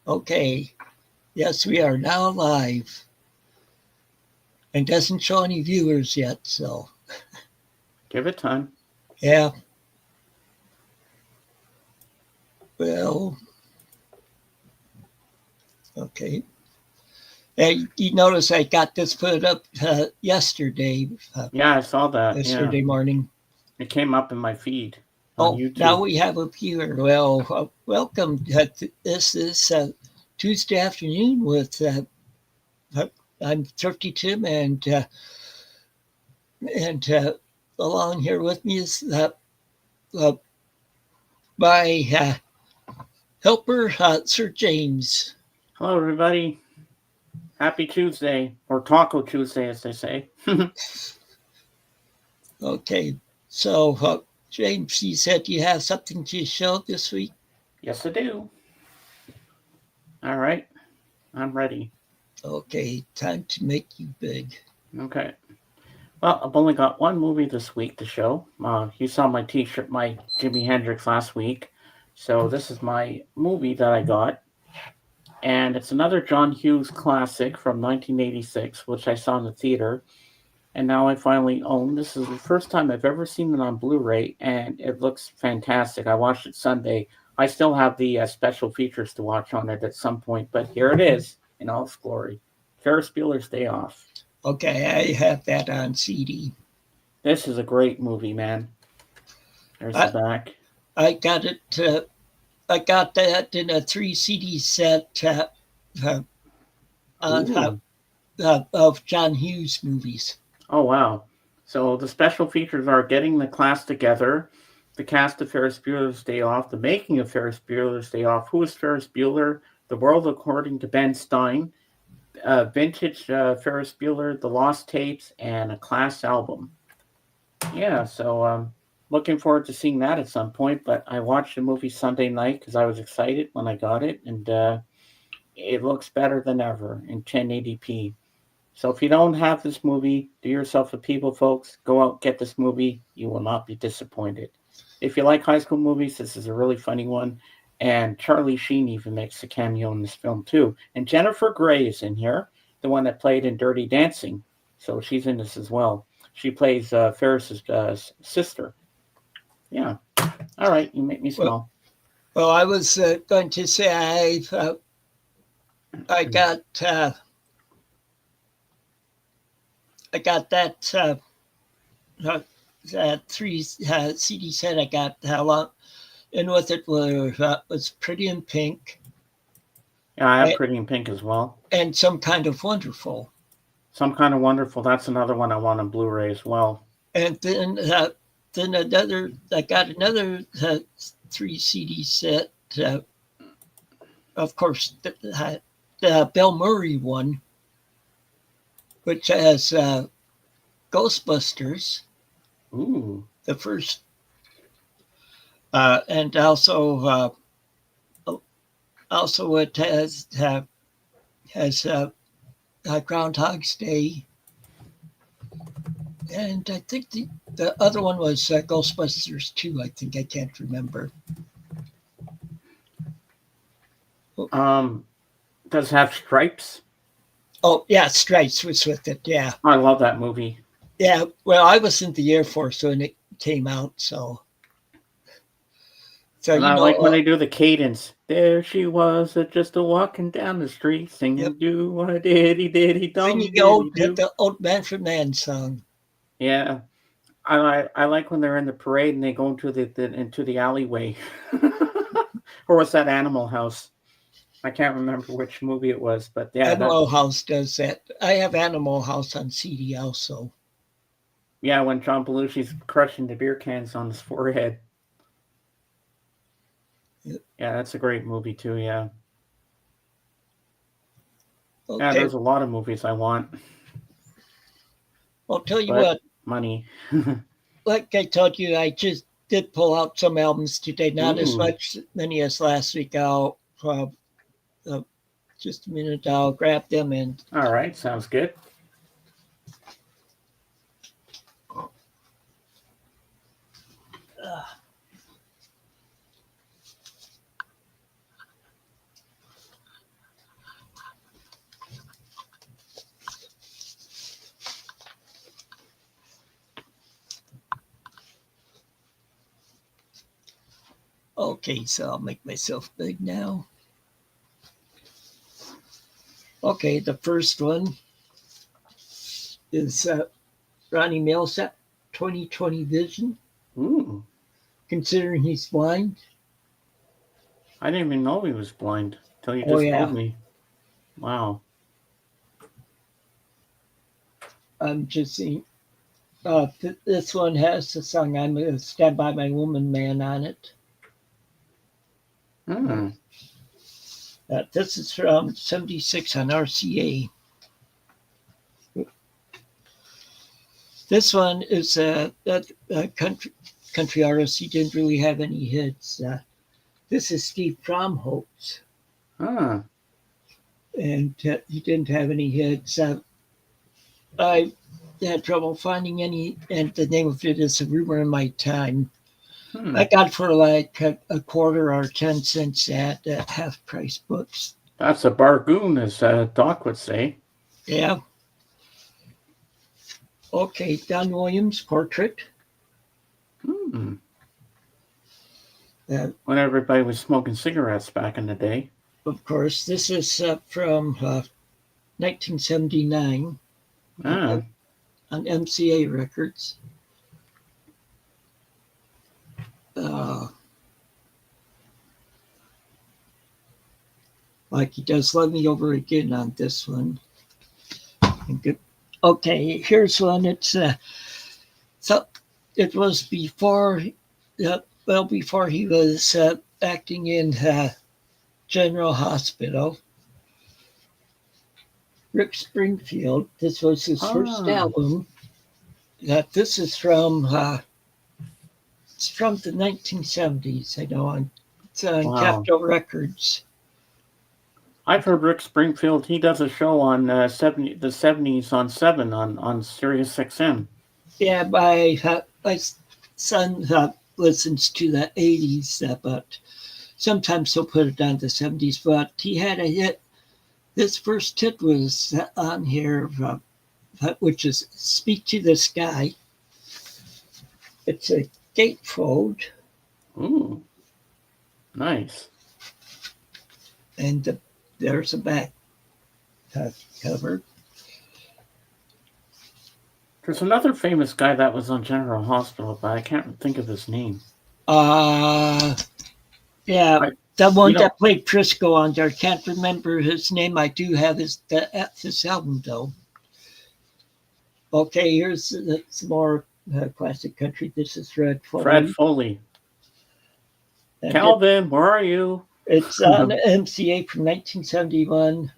Okay. Yes, we are now live. And doesn't show any viewers yet, so Give it time. yeah. Well, okay. You notice I got this put up yesterday, Yeah, I saw that. Yeah. yesterday morning. It came up in my feed on Oh, now YouTube. we have a viewer. Well, welcome. This is Tuesday afternoon with I'm Thrifty Tim, and along here with me is uh, my helper, Sir James. Hello, everybody. Happy Tuesday, or Taco Tuesday, as they say. Okay, so James, you said you have something to show this week. Yes, I do. All right. I'm ready. Okay, time to make you big. Okay. Well, I've only got one movie this week to show. You saw my T-shirt, my Jimi Hendrix last week, so this is my movie that I got, and it's another John Hughes classic from 1986, which I saw in the theater, and now I finally own. This is the first time I've ever seen it on Blu-ray, and it looks fantastic. I watched it Sunday. I still have the special features to watch on it at some point, but here it is in all its glory. Ferris Bueller's Day Off. Okay, I have that on CD. This is a great movie, man. There's the I back. I got it. I got that in a 3 CD set uh, on Ooh. of John Hughes movies. Oh, wow. So the special features are getting the class together, the cast of Ferris Bueller's Day Off, the making of Ferris Bueller's Day Off, who is Ferris Bueller, the world according to Ben Stein, vintage Ferris Bueller, the Lost Tapes, and a class album. Yeah, so looking forward to seeing that at some point. But I watched the movie Sunday night because I was excited when I got it, and it looks better than ever in 1080p. So if you don't have this movie, do yourself a people, folks. Go out, get this movie. You will not be disappointed. If you like high school movies, this is a really funny one. And Charlie Sheen even makes a cameo in this film too. And Jennifer Grey is in here, the one that played in Dirty Dancing. So she's in this as well. She plays Ferris's sister. Yeah. All right, you make me Well, smile. well, I was going to say I got I got uh, that 3 CD set. I got how long in with it was Pretty in Pink Yeah, I have and, Pretty in Pink as well. and Some Kind of Wonderful. Some Kind of Wonderful. That's another one I want on Blu-ray as well. And then another I got another 3 CD set. Of course, the Bill Murray one, which has Ghostbusters, Ooh. the first, and also it has Groundhog's Day, and I think the other one was Ghostbusters 2. I think I can't remember. Um, does it have Stripes? Oh yeah, Stripes was with it. Yeah, I love that movie. yeah. Well, I was in the Air Force when it came out, so And you I like when know. they do the cadence. There she was, just a walking down the street, Yep. singing do what diddy diddy Singing dum diddy do. the old Manfred Mann song. Yeah, I like when they're in the parade and they go into the alleyway, or was that Animal House? I can't remember which movie it was, but yeah, Animal House does that. I have Animal House on CD also. when John Belushi's crushing the beer cans on his forehead. Yep. Yeah, that's a great movie too. Yeah, yeah. Okay, There's a lot of movies I want, I'll tell you but what. money. Like I told you, I just did pull out some albums today. Not as Ooh. many as last week. I'll uh, just a minute. I'll grab them and. All right, sounds good. Okay, so I'll make myself big now. Okay, the first one is Ronnie Millsap, 20/20 vision. Ooh, Considering he's blind. I didn't even know he was blind till you Oh just yeah, told me. Wow. I'm just seeing. This one has the song "I'm Gonna Stand by My Woman" man on it. Hmm. This is from '76 on RCA. This one is a country artist. He didn't really have any hits. This is Steve Fromholtz, Ah. and he didn't have any hits. I had trouble finding any, and the name of it is "A Rumor in My Time." Hmm. I got for like a quarter or 10 cents at half price books. That's a bargain, as Doc would say. Yeah. Okay, Don Williams portrait. Hmm. Uh, When everybody was smoking cigarettes back in the day. of course, this is from 1979 Ah. on MCA Records. Uh, like he does "Love Me Over Again" on this one. Okay, here's one. It's so it was before, before he was acting in General Hospital. Rick Springfield. This was his first Ah. album. This is from the 1970s. I know it's on Wow. Capitol Records. I've heard Rick Springfield. He does a show on the 70s on 7 on Sirius XM. Yeah, my son listens to the 80s, but sometimes he'll put it on the 70s. But he had a hit. His first hit was on here, which is "Speak to the Sky." It's a gatefold, Ooh. Nice. and there's a back cover. There's another famous guy that was on General Hospital, but I can't think of his name. Uh, yeah, I, the you one know, that played Crisco on there. Can't remember his name. I do have his album though. Okay, here's some more classic country. This is Fred Fred Foley, Foley. and Calvin, where are you? it's on MCA from 1971.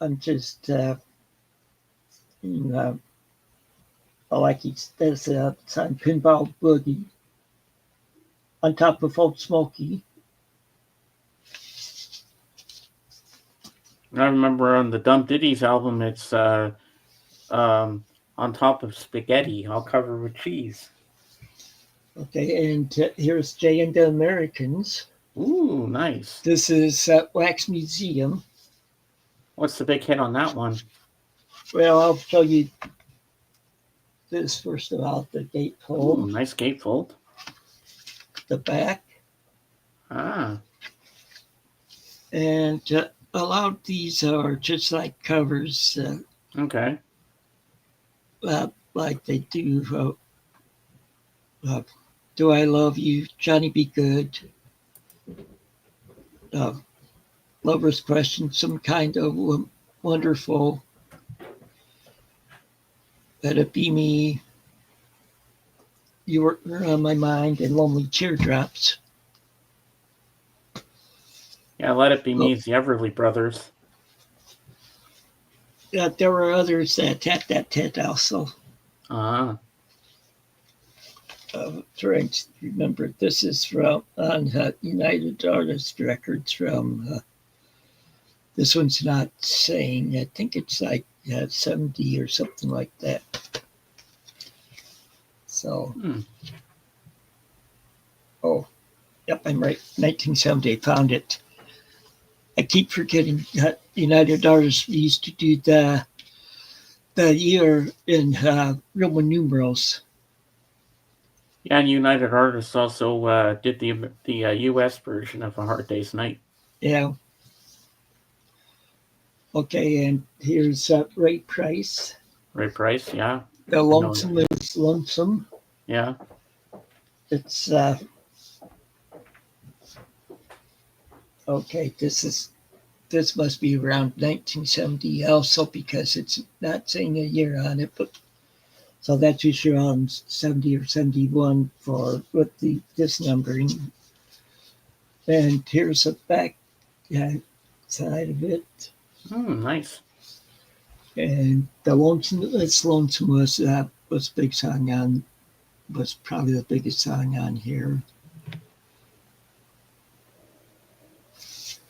I'm just, like there's it's on Pinball Boogie on top of Old Smoky. I remember on the Dumb Ditties album, it's on top of spaghetti, all covered with cheese. Okay, and here's Jay and the Americans. Ooh, nice. This is Wax Museum. What's the big hit on that one? Well, I'll show you this first of all, the Ooh, gatefold, nice gatefold. the back, Ah. and a lot of these are just like covers, Okay. like they do. Do I Love You, Johnny Be Good, Lover's Question, Some Kind of Wonderful, Let It Be Me, You Were on My Mind, and Lonely Teardrops. Yeah, Let It Be Well, Me is the Everly Brothers. there were others that had that hit also. Ah. Trying to remember, this is from on United Artists Records from. This one's not saying. I think it's like 70 or something like that. So, oh, yep, I'm right. 1970, found it. I keep forgetting that United Artists used to do the year in Roman numerals. Yeah, and United Artists also did the U.S. version of A Hard Day's Night. Yeah. Okay, and here's Ray Price. Ray Price, yeah. The I know. Lonesome is Lonesome. Yeah. It's okay. This must be around 1970 also because it's not saying a year on it, but so that's usually around 70 or 71 for with this numbering. And here's the back side of it. Nice. And the Lonesome It's Lonesome was big song on was probably the biggest song on here.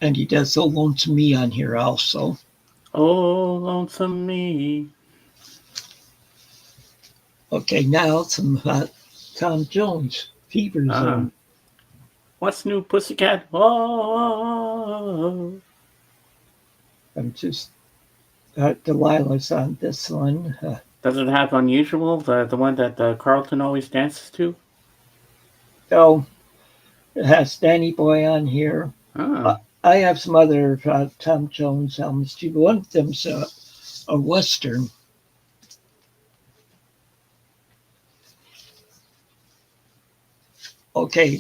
And he does So Lonesome Me on here also. Oh, lonesome me. Okay, now some Tom Jones, Fever Zone. What's new, Pussycat? Oh. I'm just Delilah's on this one. Does it have Unusual, the one that Carlton always dances to? Oh, it has Danny Boy on here. I have some other Tom Jones albums too, but one of them's a Western. Okay,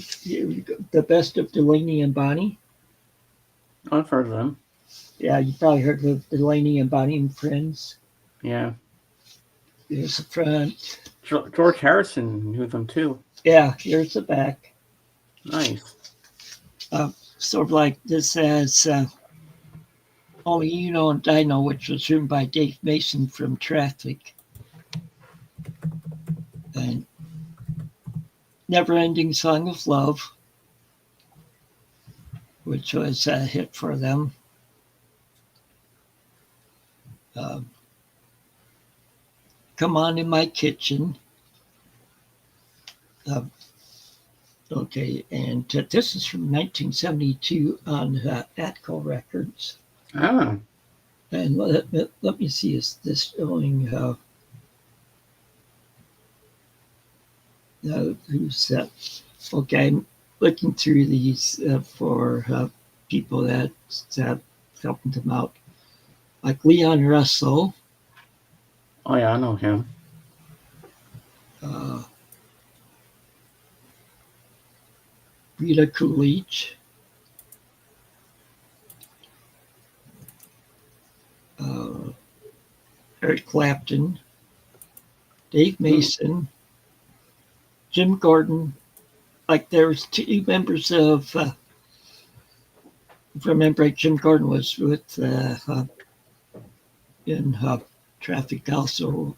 the best of Delaney and Bonnie. I've heard of them. Yeah, you probably heard of Delaney and Bonnie and Friends. Yeah. Here's the front. George Harrison knew them too. Yeah, here's the back. Nice. Sort of like this as Only You Know and I Know, which was written by Dave Mason from Traffic. And Never Ending Song of Love, which was a hit for them. Come On in My Kitchen. Okay, and this is from 1972 on Atco Records. And let me see, is this showing who's that? Okay, I'm looking through these for people that's helping them out. Like Leon Russell. Oh, yeah, I know him. Rita Coolidge. Eric Clapton. Dave Mason. Jim Gordon. Like there's two members of, if I remember, Jim Gordon was with in Traffic also.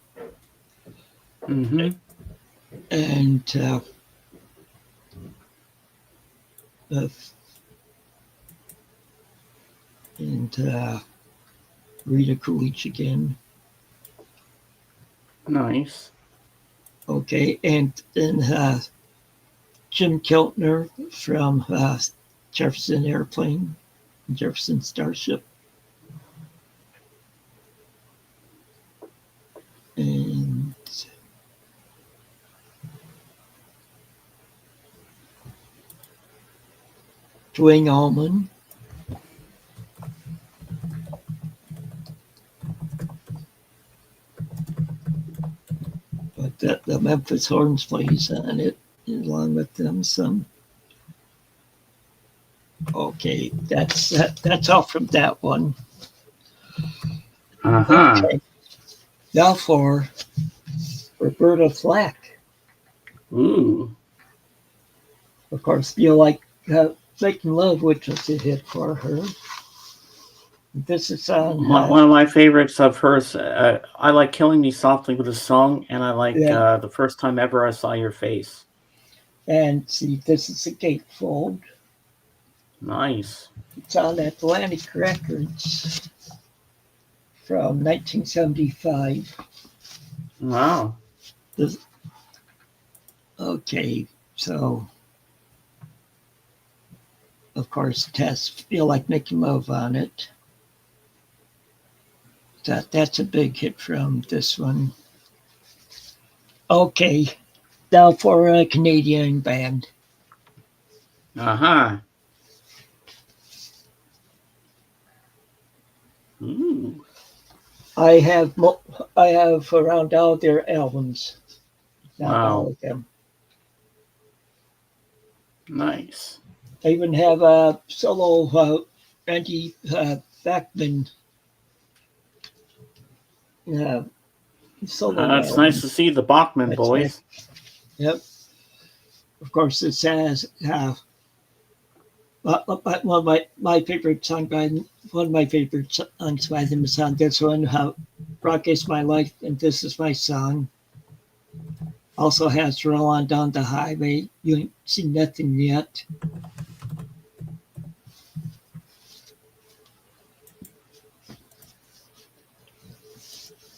Mm-hmm. And Rita Coolidge again. Nice. Okay, and then Jim Keltner from Jefferson Airplane, Jefferson Starship. And Dwayne Allman. But the Memphis Horns plays on it, along with them some. Okay, that's all from that one. Okay. Now for Roberta Flack. Ooh. Of course, Feel Like Making Love, which was a hit for her. This is on one of my favorites of hers. I like Killing Me Softly with a Song, and I like The First Time Ever I Saw Your Face. And see, this is a gatefold. Nice. It's on Atlantic Records from 1975. Wow. Okay, so of course it has Feel Like Making Love on it. That's a big hit from this one. Okay, now for a Canadian band. Uh-huh. Ooh, I have around all their albums, not all wow. of them. Nice. I even have a solo Andy Bachman uh, solo It's nice album. to see the Bachman That's nice. boys. Yep. Of course, it has one of my favorite song by one of my favorite songs by them is on this one. Rock is my life and this is my song. Also has Roll On Down the Highway. You ain't seen nothing yet.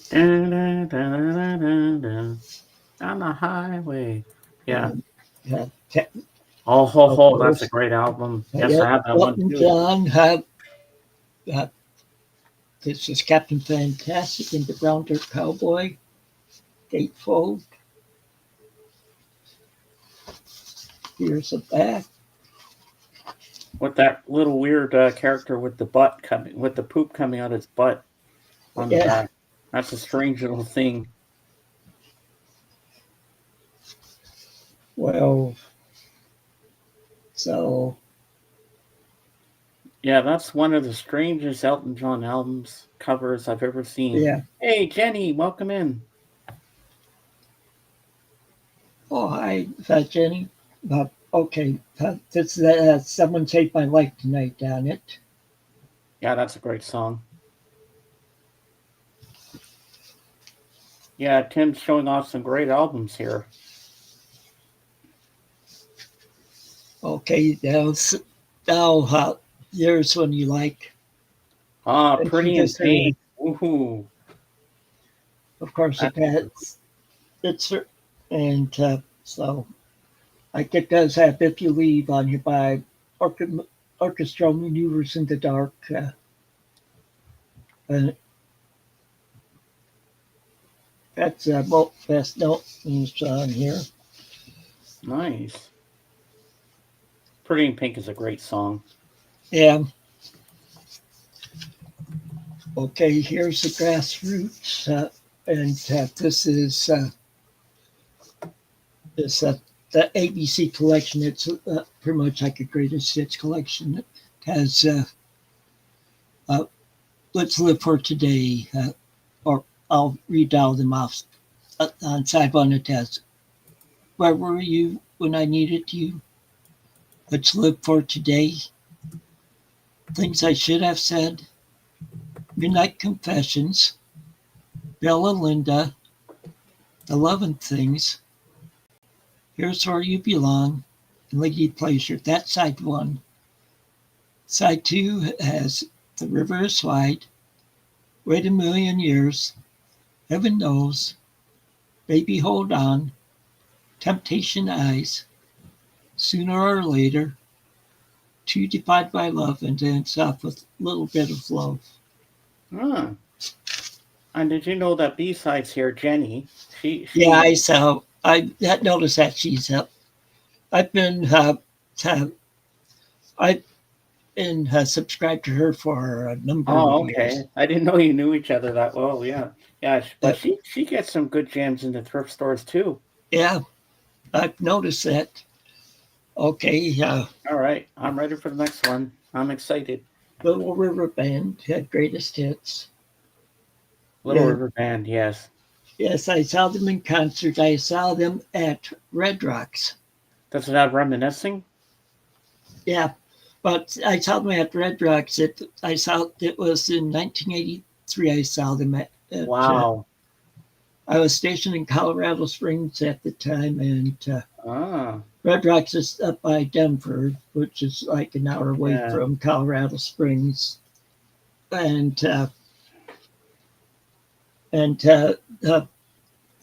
Dun, dun, dun, dun, dun, dun. On the highway. Yeah. Uh, Oh, ho, of ho. That's a course, great album. Yes, I yep. have that one Elton too. John. Uh, this is Captain Fantastic and the Brown Dirt Cowboy. Gatefold. Here's the back. With that little weird character with the poop coming out his butt on the Yeah. back. That's a strange little thing. Well, so Yeah, that's one of the strangest Elton John albums covers I've ever seen. yeah. Hey, Jenny, welcome in. Oh, hi, Jenny. Okay, this Someone Saved My Life Tonight on it. Yeah, that's a great song. Yeah, Tim's showing off some great albums here. Okay, now here's one you like. And Pretty she in just Pain. Woohoo. of course, it's her, and so like it does have "If You Leave" on here by Orchestral Maneuvers in the Dark. And that's best note on here. Nice. Pretty in Pink is a great song. Yeah. Okay, here's the Grassroots, and this is the ABC collection. It's pretty much like a greatest hits collection. It has "Let's Live for Today," or I'll read all them off on side one. It has "Where Were You When I Needed You?" "Let's Live for Today," "Things I Should Have Said," "Midnight Confessions," "Bella Linda," "The Lovin' Things," "Here's Where You Belong," and "Lady Pleasure." That's side one. Side two has "The River is Wide," "Wait a Million Years," "Heaven Knows," "Baby Hold On," "Temptation Eyes," "Sooner or Later," "Two Divided by Love," and ends off with "A Little Bit of Love." Ah. And did you know that B-sides here, Jenny? Yeah, I saw. I noticed that she's up. I've been I've been subscribed to her for a number of Oh, years. okay. I didn't know you knew each other that well. Yeah, yeah. But she gets some good jams in the thrift stores too. Yeah, I've noticed that. Okay, All right, I'm ready for the next one. I'm excited. Little River Band had greatest hits. Little Yeah. River Band, yes. Yes, I saw them in concert. I saw them at Red Rocks. Does it have Reminiscing? Yeah, but I saw them at Red Rocks. It was in 1983. I saw them at Wow. I was stationed in Colorado Springs at the time, and Ah, Red Rocks is up by Denver, which is like an hour away yeah. from Colorado Springs, and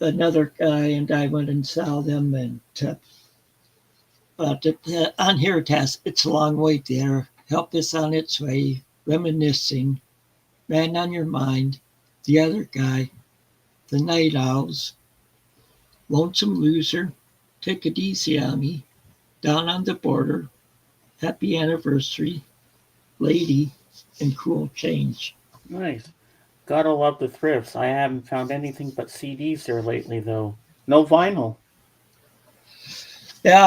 another guy and I went and saw them, and but on here it has "It's a Long Way There," "Help Is on Its Way," "Reminiscing," "Man on Your Mind," "The Other Guy," "The Night Owls," "Lonesome Loser," Take It Easy on Me, Down on the Border, Happy Anniversary, Lady, and Cool Change. Nice. Gotta love the thrifts. I haven't found anything but CDs there lately, though. No vinyl. Yeah,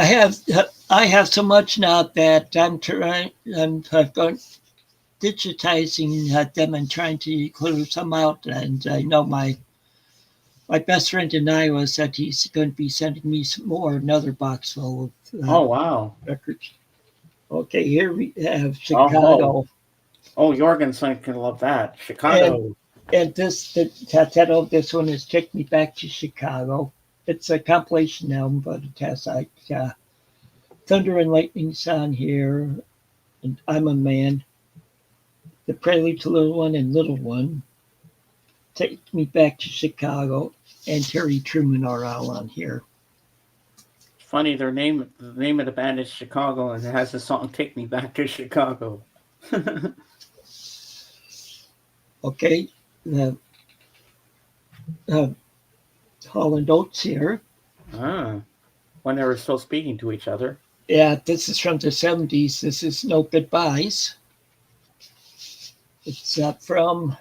I have so much now that I've gone digitizing them and trying to clear some out. And I know my best friend in Iowa said he's going to be sending me some more, another box full of Oh, wow. records. Okay, here we have Oh, Chicago. oh, Jorgensen can love that. And Chicago. and this one is Take Me Back to Chicago. It's a compilation album, but it has like Thunder and Lightning's on here, and I'm a Man, The Prelude to Little One and Little One, Take Me Back to Chicago, and Terry Truman are all on here. Funny, the name of the band is Chicago, and it has the song "Take Me Back to Chicago." Okay, the Holland Oates here. Ah, when they were still speaking to each other. Yeah, this is from the 70s. This is No Goodbyes. It's from,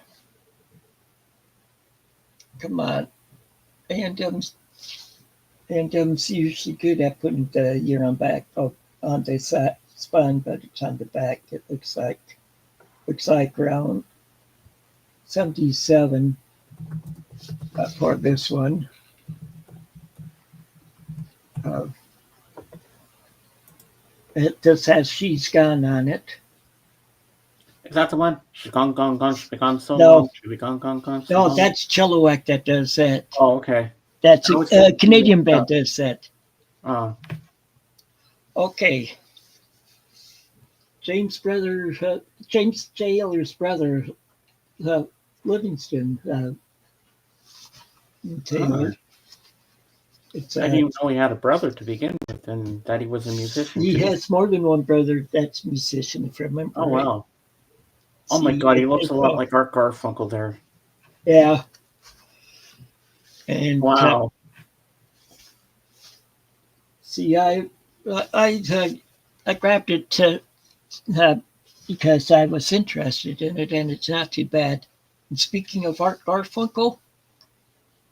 come on, A&M's usually good at putting the year on back on the spine, but it's on the back. It looks like around 77 for this one. It just has She's Gone on it. Is that the one? She's gone, she's been gone so No. long. She's been gone so No, long. that's Chilliwack that does that. Oh, okay. That's I was a thinking Canadian of- band does that. Oh, Okay. James Taylor's brother, Livingston Taylor. It's I didn't even know he had a brother to begin with, and that he was a musician. he too. has more than one brother that's a musician, if I remember. Oh right. wow! Oh my See, God, he looks it's a lot like Art Garfunkel there. Yeah. And Wow. see, I grabbed it because I was interested in it, and it's not too bad. And speaking of Art Garfunkel,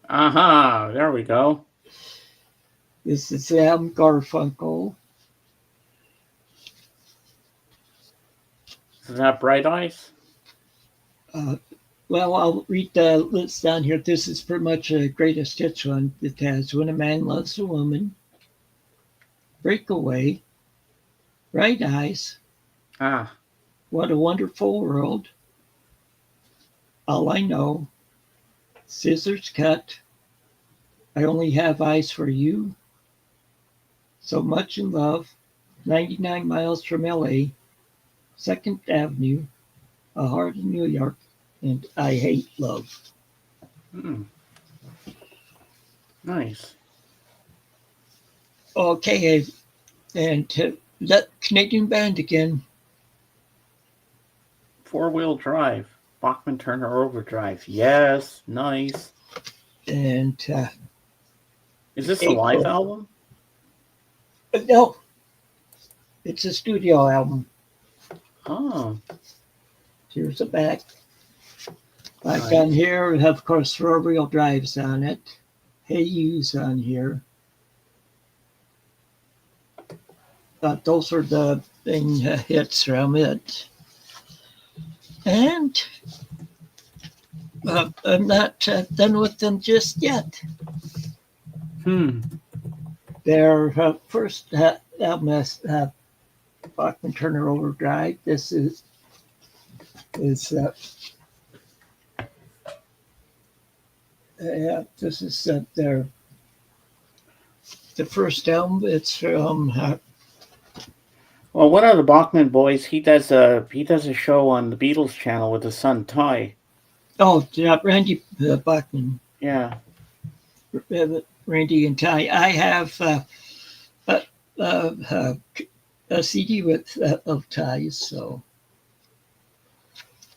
Aha! There we go. this is Garfunkel. Is that Bright Eyes? Well, I'll read the list down here. This is pretty much a greatest hits one. It has When a Man Loves a Woman, Breakaway, Bright Eyes, Ah, What a Wonderful World, All I Know, Scissors Cut, I Only Have Eyes for You, So Much in Love, 99 Miles from LA, 2nd Avenue, A Heart in New York, and I Hate Love. nice. Okay, and that Canadian band again. 4-wheel drive. Bachman Turner Overdrive. Yes, nice. And Is this a live April. album? No, it's a studio album. Oh, Here's the back. Back Nice. on here, we have, of course, 4-wheel drives on it. Hey You's on here. Those are the thing hits from it. And I'm not done with them just yet. Their first album is Bachman Turner Overdrive. This is their the first album. It's from Well, one of the Bachman boys, he does a show on the Beatles channel with his son Ty. Randy Bachman. Yeah. Randy and Ty. I have a CD with of Ty's. So,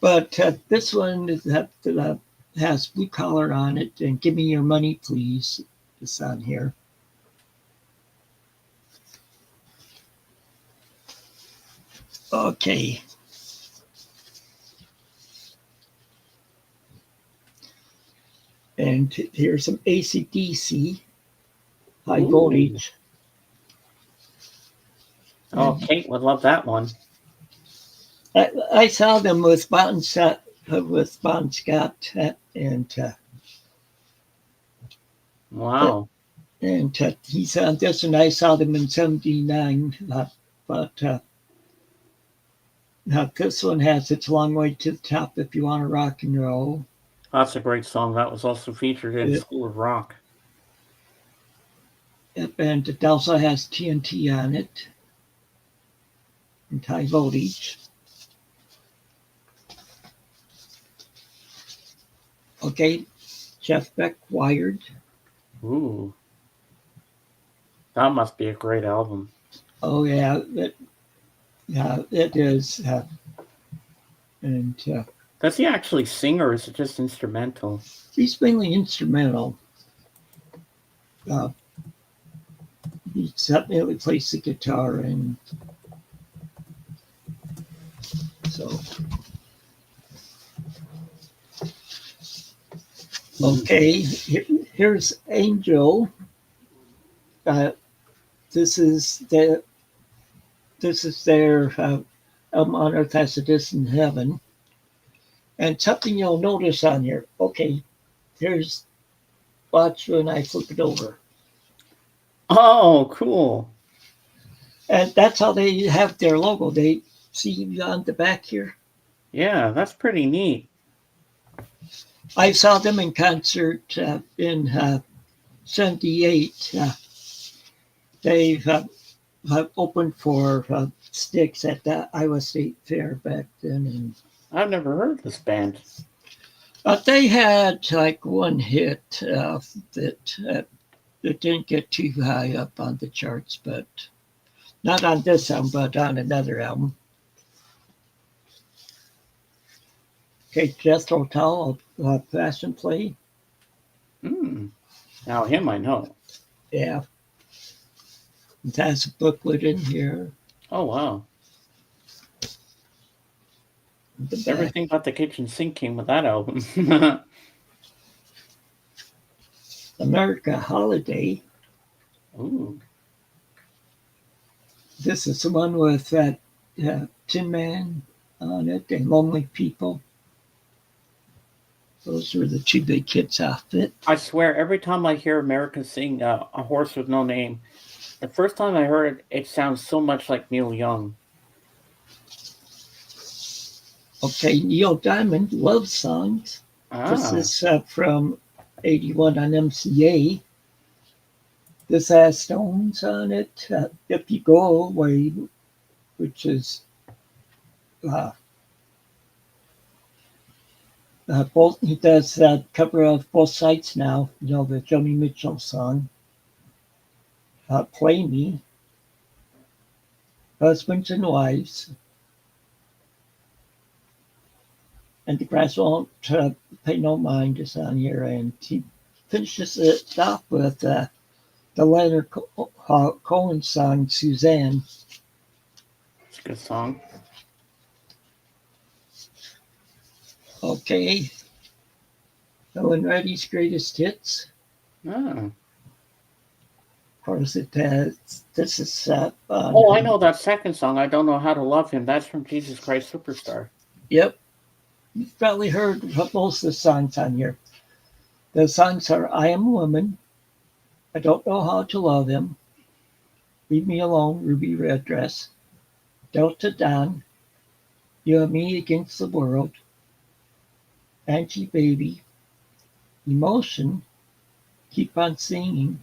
but this one has Blue Collar on it, and Give Me Your Money, Please. It's on here. Okay. And here's some AC/DC, high Ooh. voltage. Oh, And Kate would love that one. I saw them with Bon Scott, Wow. and he's on this, and I saw them in '79. But now this one has It's a Long Way to the Top if you want to rock and roll. That's a great song. That was also featured in Yep. School of Rock. And it also has TNT on it and high voltage. Okay, Jeff Beck Wired. Ooh. That must be a great album. Oh yeah, it is. And Does he actually sing or is it just instrumental? he's mainly instrumental. Uh, he definitely plays the guitar, and so okay. Here's Angel. Uh, this is their album on Earth as It Is in Heaven. And something you'll notice on here. Okay, here's watch when I flip it over. Oh, cool. And that's how they have their logo. They see on the back here. Yeah, that's pretty neat. I saw them in concert in '78. They opened for Styx at the Iowa State Fair back then. And I've never heard of this band. they had like one hit that didn't get too high up on the charts, but not on this album, but on another album. Okay, Jethro Tull, Passion Play. Now him I know. Yeah. It has a booklet in here. Oh, wow. Everything but the kitchen sink came with that album. America Holiday. Ooh. This is the one with that Tin Man on it and Lonely People. Those were the two big hits off it. I swear, every time I hear America sing A Horse with No Name, the first time I heard it, it sounds so much like Neil Young. Okay, Neil Diamond, Love Songs. This is from '81 on MCA. This has Stones on it. If You Go Away, which is both. He does cover of Both Sides Now. You know, the Joni Mitchell song. Play Me. Husbands and Wives. And The Grass Won't Pay No Mind is on here. And he finishes it off with the Leonard Cohen song, Suzanne. It's a good song. Okay. Ellen Reddy's Greatest Hits. Ah. Of course, it has. This is. Oh, I know that second song. I Don't Know How to Love Him. That's from Jesus Christ Superstar. Yep. You've probably heard most of the songs on here. The songs are I Am a Woman, I Don't Know How to Love Him, Leave Me Alone, Ruby Red Dress, Delta Dawn, You and Me Against the World, Angie Baby, Emotion, Keep on Singing,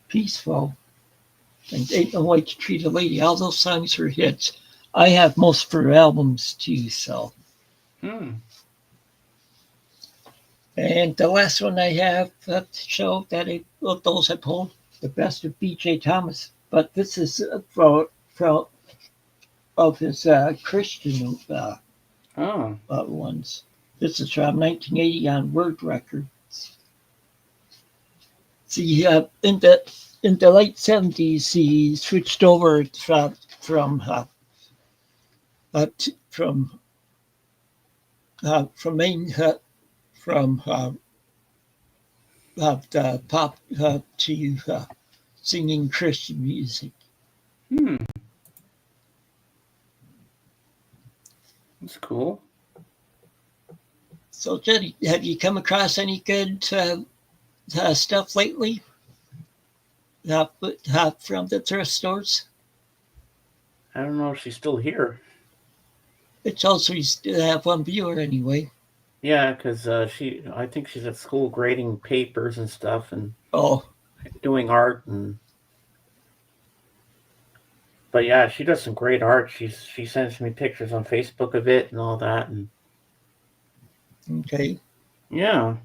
Peaceful, and Ain't No Way to Treat a Lady. All those songs are hits. I have most of her albums too, so. And the last one I have to show that those I pulled, the best of B.J. Thomas. But this is of his Christian ones. This is from 1980 on Word Records. See, in the late '70s, he switched over from from Maine, from the pop to singing Christian music. That's cool. So, Jenny, have you come across any good stuff lately from the thrift stores? I don't know if she's still here. It's also we still have one viewer anyway. Yeah, because I think she's at school grading papers and stuff and Oh, doing art but yeah, she does some great art. She sends me pictures on Facebook of it and all that, and okay. yeah.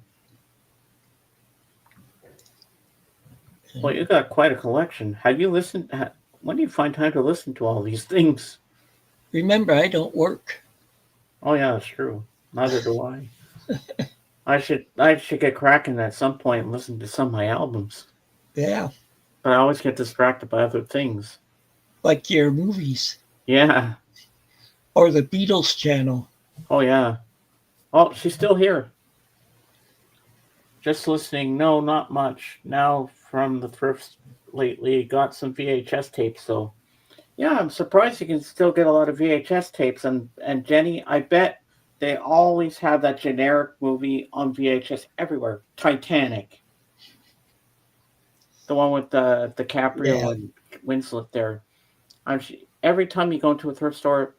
Well, you got quite a collection. Have you listened? When do you find time to listen to all these things? Remember, I don't work. Oh yeah, that's true. Neither do I. I should get cracking at some point and listen to some of my albums. Yeah, But I always get distracted by other things. like your movies Yeah. or the Beatles channel. Oh yeah. Oh, she's still here. Just listening. No, not much. Now from the thrifts lately, got some VHS tapes. So yeah, I'm surprised you can still get a lot of VHS tapes. And Jenny, I bet they always have that generic movie on VHS everywhere. Titanic. The one with the DiCaprio and Winslet there. Every time you go into a thrift store,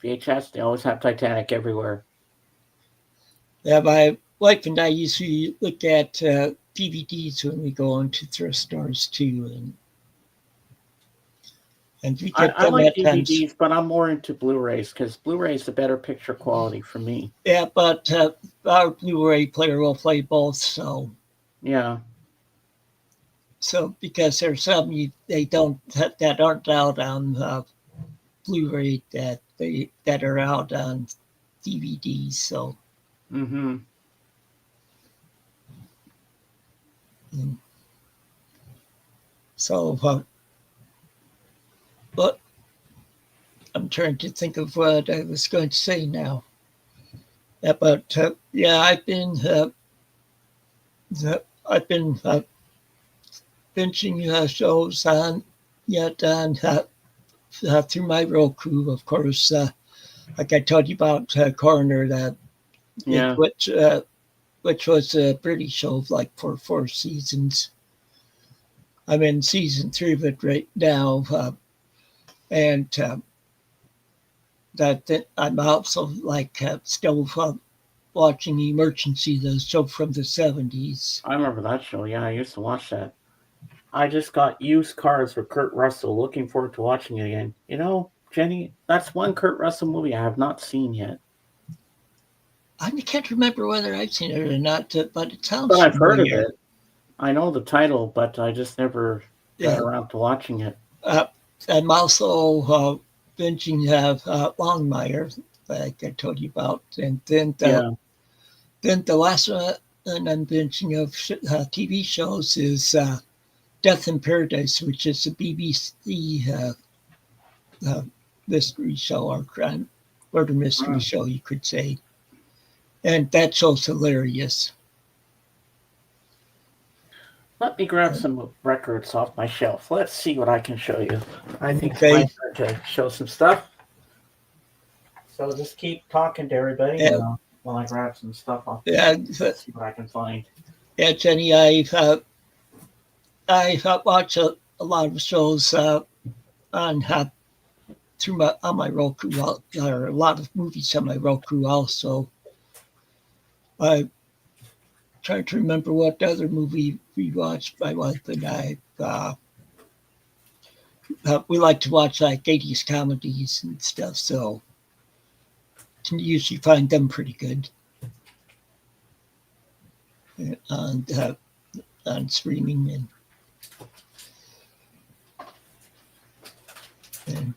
VHS, they always have Titanic everywhere. Yeah, my wife and I usually look at DVDs when we go into thrift stores too, and we get I them like at times. DVDs, but I'm more into Blu-rays because Blu-rays a better picture quality for me. Yeah, but our Blu-ray player will play both, so Yeah. because there's some that aren't out on Blu-ray that are out on DVDs. So. Mm-hmm. So, but I'm trying to think of what I was going to say now. Yeah, but yeah, I've been binging shows on through my Roku, of course. Like I told you about Coroner, Yeah. which was a British show like for 4 seasons. I'm in season 3 of it right now, and that I'm also like still watching Emergency, the show from the 70s. I remember that show. Yeah, I used to watch that. I just got Used Cars with Kurt Russell. Looking forward to watching it again. You know, Jenny, that's one Kurt Russell movie I have not seen yet. I can't remember whether I've seen it or not, but it sounds. But I've heard of it. I know the title, but I just never got around to watching it. I'm also binging Longmire, like I told you about, and then the last one I'm binging of TV shows is Death in Paradise, which is a BBC mystery show or crime murder mystery show, you could say, and that show's hilarious. Let me grab some records off my shelf. Let's see what I can show you. I think it's my turn to show some stuff. So just keep talking to everybody while I grab some stuff off. Let's see what I can find. Yeah, Jenny, I've watched a lot of shows on my Roku, or a lot of movies on my Roku also. I'm trying to remember what other movie we watched, my wife and I. We like to watch like 80s comedies and stuff, so can usually find them pretty good on streaming and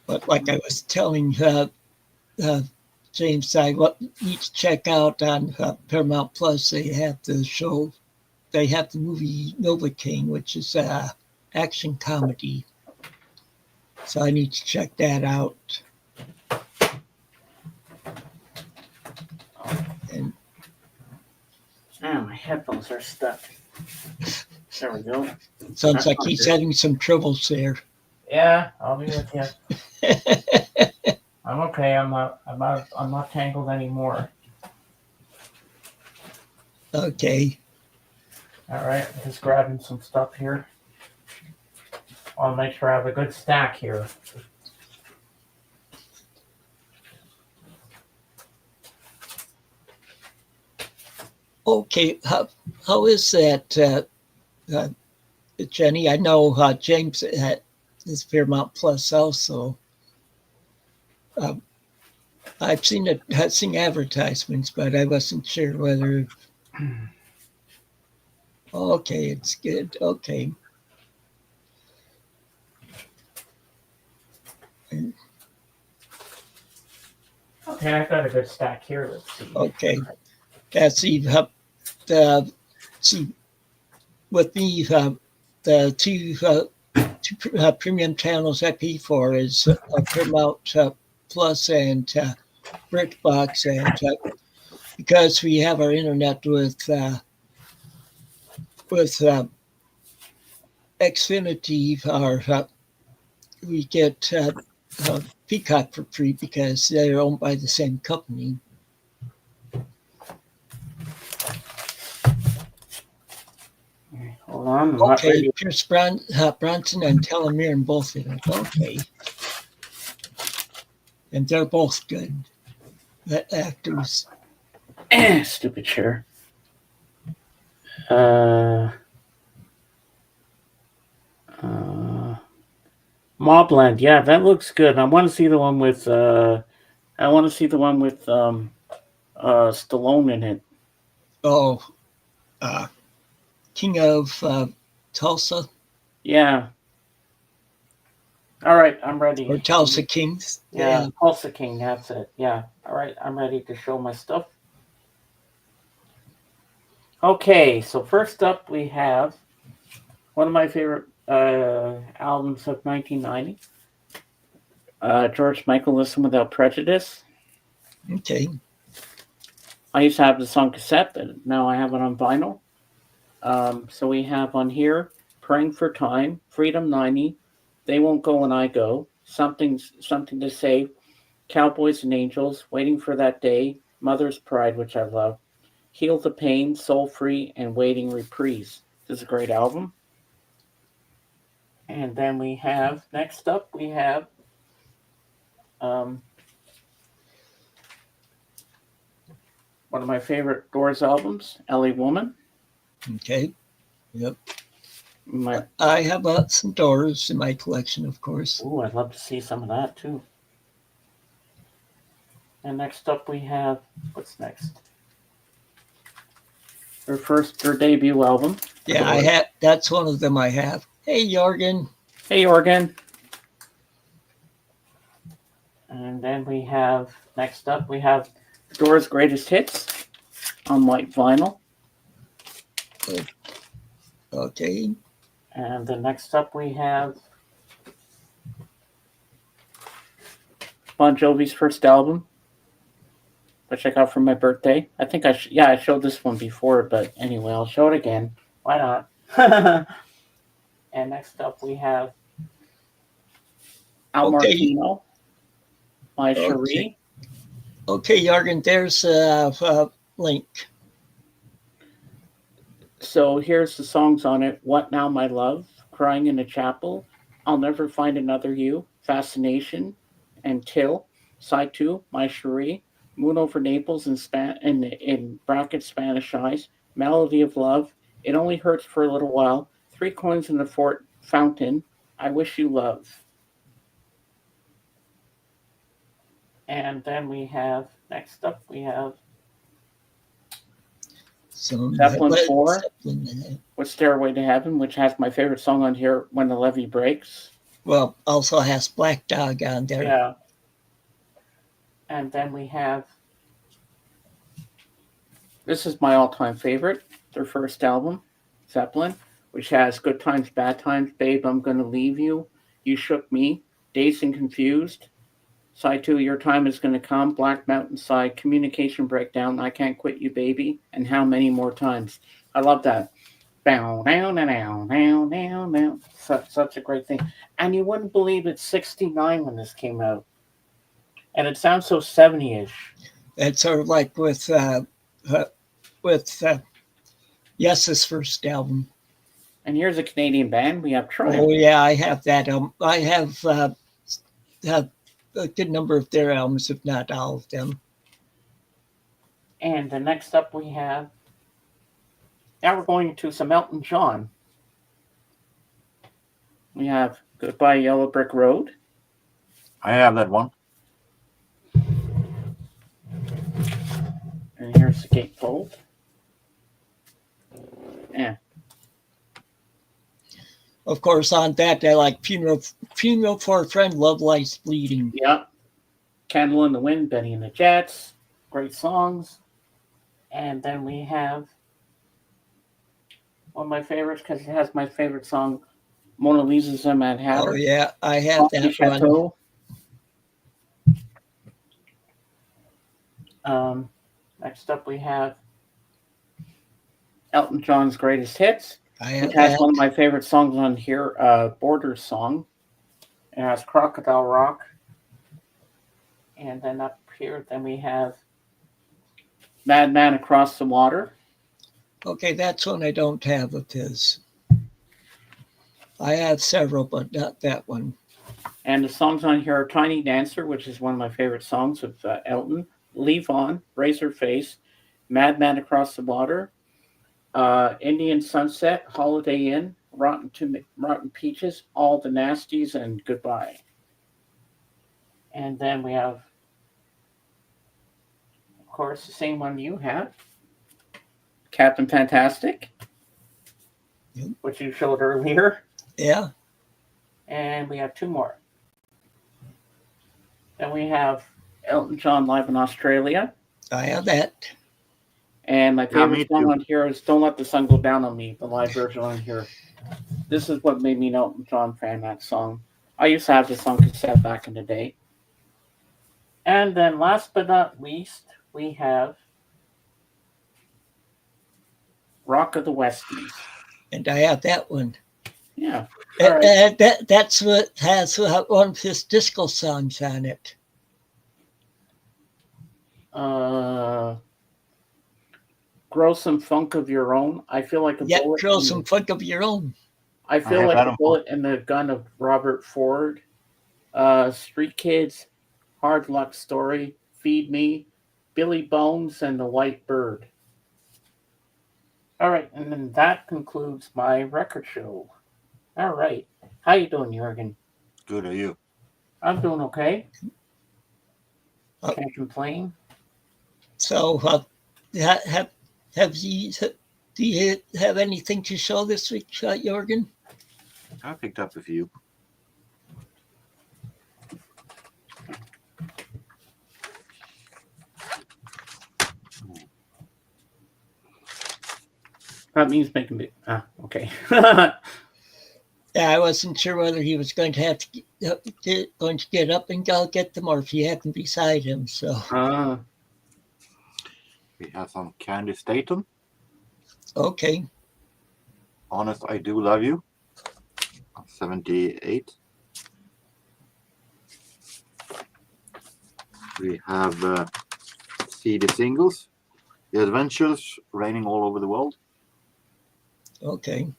but like I was telling James, I need to check out on Paramount Plus. They have the movie Novocaine, which is action comedy. So I need to check that out. And my headphones are stuck. There we go. sounds like he's having some troubles there. Yeah, I'll be with you. I'm okay. I'm not tangled anymore. Okay. All right, just grabbing some stuff here. I'll make sure I have a good stack here. Okay. How is that, Jenny? I know James is Fairmount Plus also. I've seen advertisements, but I wasn't sure whether. Okay, it's good. Okay. Okay, I've got a good stack here. Let's see. Okay. See with me the two premium channels I pay for is Paramount Plus and BritBox, and because we have our internet with Xfinity, we get Peacock for free because they're owned by the same company. Hold on. Okay, Pierce Bronson and Telemiran both in it. Okay. And they're both good actors. Stupid chair. Mobland, yeah, that looks good. I want to see the one with Stallone in it. Oh, King of Tulsa. Yeah. All right, I'm ready. Or Tulsa Kings. Yeah, Tulsa King, that's it. Yeah. All right, I'm ready to show my stuff. Okay, so first up we have one of my favorite albums of 1990. George Michael, Listen Without Prejudice. Okay. I used to have this on cassette, but now I have it on vinyl. So we have on here Praying for Time, Freedom 90, They Won't Go When I Go, Something to Say, Cowboys and Angels, Waiting for That Day, Mother's Pride, which I love, Heal the Pain, Soul Free, and Waiting Reprise. This is a great album. And then we have, next up, we have one of my favorite Doors albums, LA Woman. Okay. Yep. My I have some Doors in my collection, of course. Ooh, I'd love to see some of that too. And next up we have, what's next? Their debut album. Yeah, I have. That's one of them I have. Hey, Jorgen. Hey, Jorgen. And then we have, next up we have Doors' Greatest Hits on white vinyl. Okay. And then next up we have Bon Jovi's first album, which I got for my birthday. I think I showed this one before, but anyway, I'll show it again. Why not? And next up we have Al Martino, My Cherie. Okay, Jorgen, there's a link. So here's the songs on it. What Now, My Love, Crying in a Chapel, I'll Never Find Another You, Fascination, and Till. Side 2, My Cherie, Moon Over Naples in brackets Spanish Eyes, Melody of Love, It Only Hurts for a Little While, Three Coins in the Fountain, I Wish You Love. And then we have, next up we have Zeppelin 4 with Stairway to Heaven, which has my favorite song on here, When the Levee Breaks. Well, also has Black Dog on there. Yeah. And then we have, this is my all-time favorite, their first album, Zeppelin, which has Good Times, Bad Times, Babe, I'm Gonna Leave You, You Shook Me, Dazed and Confused. Side 2, Your Time Is Gonna Come. Black Mountain Side, Communication Breakdown, I Can't Quit You Baby, and How Many More Times. I love that. Down, down, down, down, down, down, down. Such a great thing. And you wouldn't believe it's 69 when this came out. And it sounds so 70-ish. It's sort of like with Yes's first album. And here's a Canadian band. We have Triumph. Oh yeah, I have that. I have a good number of their albums, if not all of them. And the next up we have. Now we're going to some Elton John. We have Goodbye Yellow Brick Road. I have that one. And here's the Gatefold. Yeah. Of course, on that, I like Funeral for a Friend, Love Lies Bleeding. Yep. Candle in the Wind, Benny and the Jets. Great songs. And then we have one of my favorites, because it has my favorite song, Mona Lisa's in Mad Hatter. Oh, yeah, I have that one. Next up, we have Elton John's Greatest Hits. I have It has that. one of my favorite songs on here, Borders song. It has Crocodile Rock. And then up here, then we have Madman Across the Water. Okay, that's one I don't have of his. I have several, but not that one. And the songs on here are Tiny Dancer, which is one of my favorite songs of Elton. Leave On, Razor Face, Madman Across the Water, Indian Sunset, Holiday Inn, Rotten Peaches, All the Nasties, and Goodbye. And then we have, of course, the same one you have, Captain Fantastic, Yep. which you showed earlier. Yeah. And we have two more. Then we have Elton John Live in Australia. I have that. And my me favorite song too. on here is Don't Let the Sun Go Down on Me, the live version on here. This is what made me an Elton John fan, that song. I used to have this on cassette back in the day. And then last but not least, we have Rock of the Westies. And I have that one. Yeah. All right. That's what has one of his disco songs on it. Grow Some Funk of Your Own. I feel like a Yeah, bullet. Grow Some Funk of Your Own. I feel have like that a on. bullet in the gun of Robert Ford. Street Kids, Hard Luck Story, Feed Me, Billy Bones, and The White Bird. All right, and then that concludes my record show. All right. How you doing, Jurgen? Good, are you? I'm doing okay. Oh. Can't complain. So, do you have anything to show this week, Jorgen? I picked up a few. That means making me. Okay. Yeah, I wasn't sure whether he was going to have to get up and go get them, or if he had them beside him. So, We have some Candy Staton. okay, Honest, I Do Love You. 78. We have CD singles. The Adventures, Raining All Over the World. okay,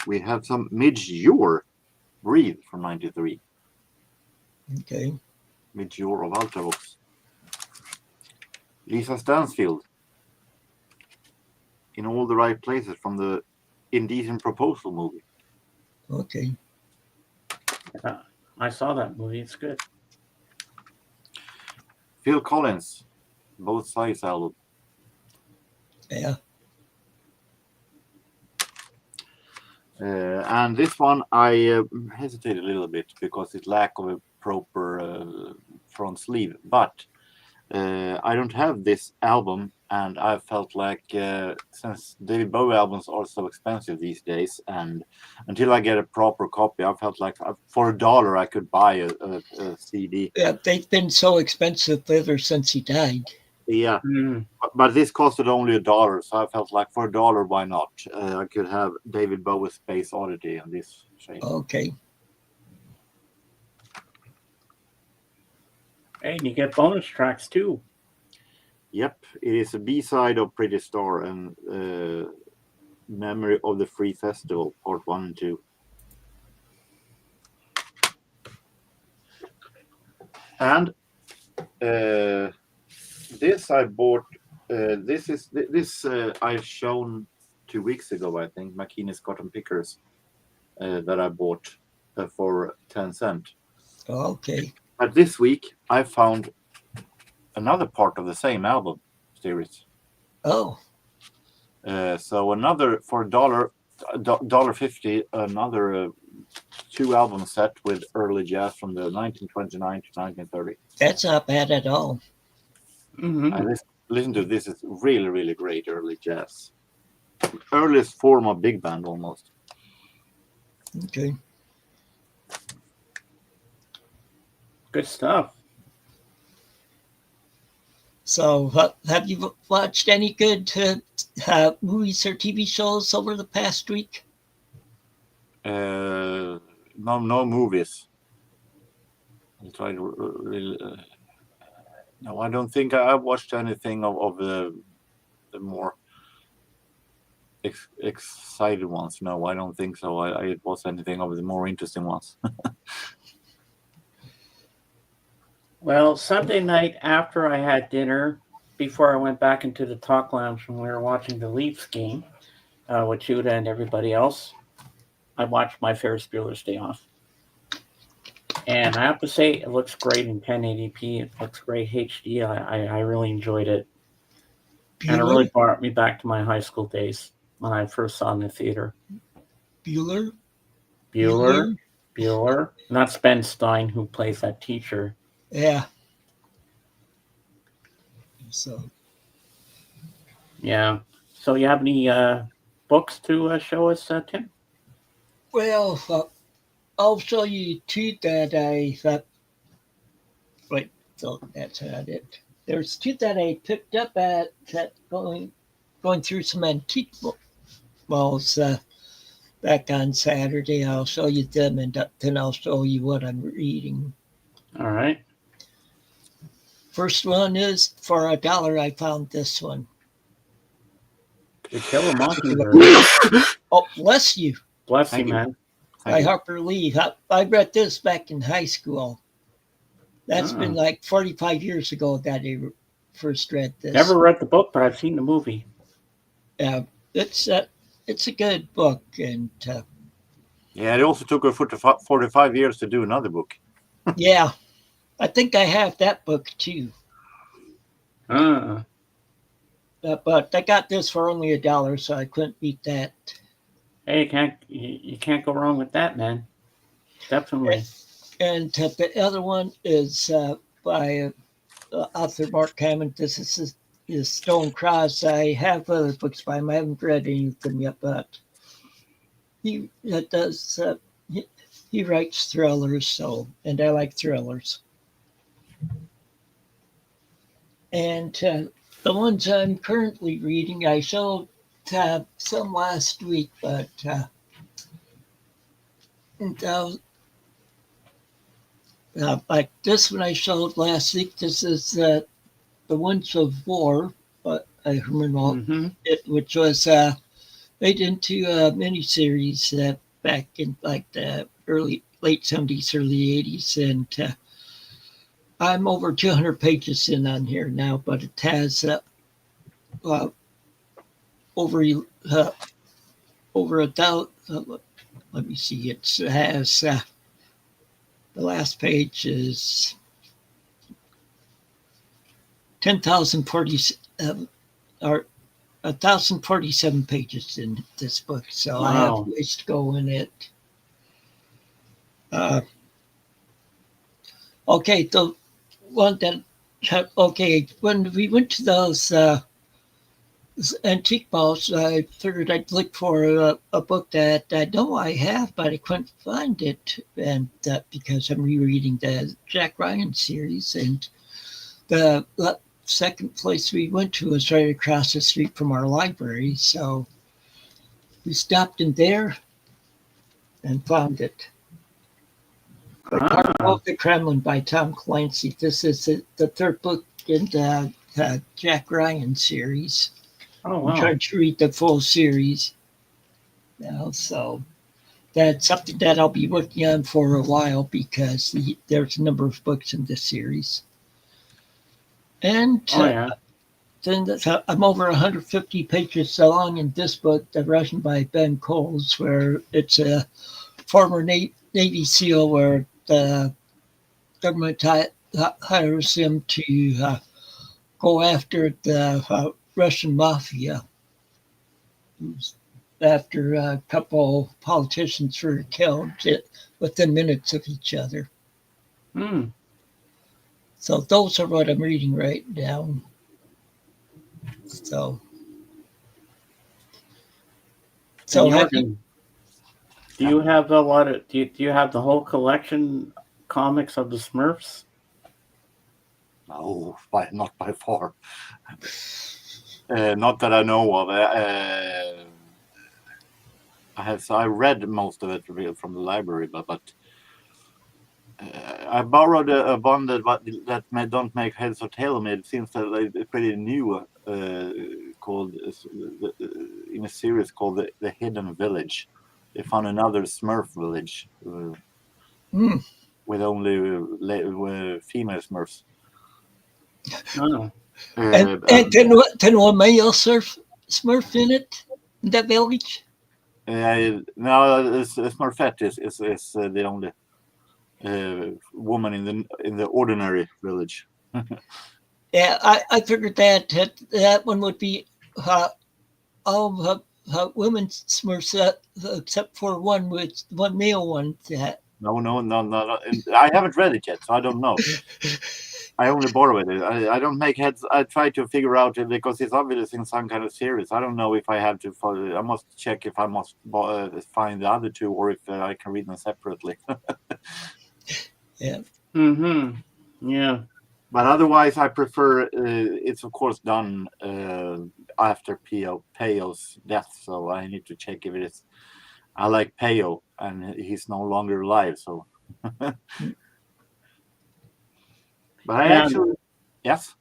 We have some Midge-Ure, Breathe from 93. okay, Midge-Ure of Ultravox. Lisa Stansfield, In All the Right Places from the Indecent Proposal movie. okay. I saw that movie. It's good. Phil Collins, Both Sides album. Yeah, And this one I hesitate a little bit because it lack of a proper front sleeve. But I don't have this album and I felt like since David Bowie albums are so expensive these days, and until I get a proper copy, I felt like for $1 I could buy a CD. Yeah, they've been so expensive ever since he died. Yeah, Mm. but this costed only $1, so I felt like for $1, why not? I could have David Bowie's Space Oddity in this shape. Okay. Hey, and you get bonus tracks too. Yep, it is a B-side of Pretty Star and Memory of the Free Festival, Part 1 and 2. And this I bought. This I've shown 2 weeks ago, I think. McKinney's Cotton Pickers that I bought for 10 cents. Okay. But this week I found another part of the same album series. Oh. So another for $1.50, another 2-album set with early jazz from the 1929 to 1930. That's not bad at all. Mm-hmm. I listen to this. It's really, really great early jazz. Earliest form of big band almost. Okay. Good stuff. So, have you watched any good movies or TV shows over the past week? No movies. I'll try to. No, I don't think I've watched anything of the more excited ones. No, I don't think so. I watched anything of the more interesting ones. Well, Sunday night after I had dinner, before I went back into the talk lounge when we were watching the Leafs game with Judah and everybody else, I watched My Ferris Bueller's Day Off. And I have to say, it looks great in 1080p. It looks great HD. I really enjoyed it. And it really brought me back to my high school days when I first saw it in the theater. Bueller. And that's Ben Stein, who plays that teacher. Yeah. So. Yeah. So you have any books to show us, Tim? Well, I'll show you 2 that I thought. Wait, so that's not it. There's 2 that I picked up at going through some antique malls back on Saturday. I'll show you them, and then I'll show you what I'm reading. All right. First one is for $1. I found this one. To Kill a Mockingbird. Oh, bless you. Bless Thank you, you. man. By Harper Lee. I read this back in high school. That's been like 45 years ago that I first read this. Never read the book, but I've seen the movie. Yeah, it's a good book, and Yeah, it also took her 45 years to do another book. yeah, I think I have that book too. Ah. But I got this for only $1, so I couldn't beat that. Hey, you can't go wrong with that, man. Definitely. And the other one is by author Mark Hammond. This is Stone Cross. I have other books by him. I haven't read any of them yet, but he does. He writes thrillers, and I like thrillers. And the ones I'm currently reading, I showed some last week, but like this one I showed last week. This is The Winds of War, but I remember which was made into a miniseries back in like the late 70s, early 80s, and I'm over 200 pages in on here now, but it has over a thousand. Let me see. It has the last page is 10,040 or 1,047 pages in this book, so Wow. I have ways to go in it. Okay, the one that when we went to those antique malls, I figured I'd look for a book that I know I have, but I couldn't find it. And because I'm rereading the Jack Ryan series, and the second place we went to was right across the street from our library. So we stopped in there and found it. The Carnival Ah, of the Kremlin by Tom Clancy. This is the third book in the Jack Ryan series. oh I'm wow. trying to read the full series now, so that's something that I'll be working on for a while because there's a number of books in this series. And Oh yeah. then I'm over 150 pages long in this book, The Russian by Ben Coles, where it's a former Navy SEAL where the government hires him to go after the Russian mafia after a couple politicians were killed within minutes of each other. Hmm. So those are what I'm reading right now. So, And so have you? Jorgen, do you have a lot of? Do you have the whole collection comics of the Smurfs? No, not by far. Not that I know of. I read most of it from the library, but I borrowed a one that don't make heads or tail of me. It seems that it's pretty new, called in a series called the Hidden Village. They found another Smurf village Mm. with only female Smurfs. Oh, And then one male Smurf in it in that village. no, Smurfette is the only woman in the ordinary village. Yeah, I figured that one would be all women Smurfs except for one with one male one. No. I haven't read it yet, so I don't know. I only borrow it. I don't make heads. I try to figure out it because it's obviously in some kind of series. I don't know if I have to follow. I must check if I must find the other two or if I can read them separately. Yeah. mm-hmm. Yeah. But otherwise, I prefer. It's of course done after Peyo's death, so I need to check if it is. I like Peyo, and he's no longer alive. So, but I Yeah. actually, yes.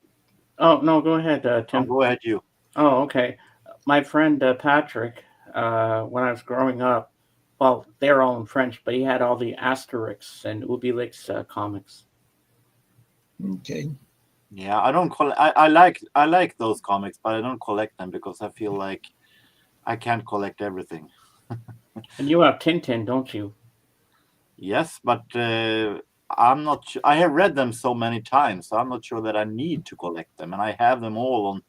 Oh no, go ahead, Oh, Tim. go ahead, you. Oh, okay. My friend Patrick, when I was growing up, well, they're all in French, but he had all the Asterix and Obelix comics. Okay. Yeah, I don't I like those comics, but I don't collect them because I feel like I can't collect everything. And you have Tintin, don't you? Yes, but I'm not. I have read them so many times, so I'm not sure that I need to collect them, and I have them all on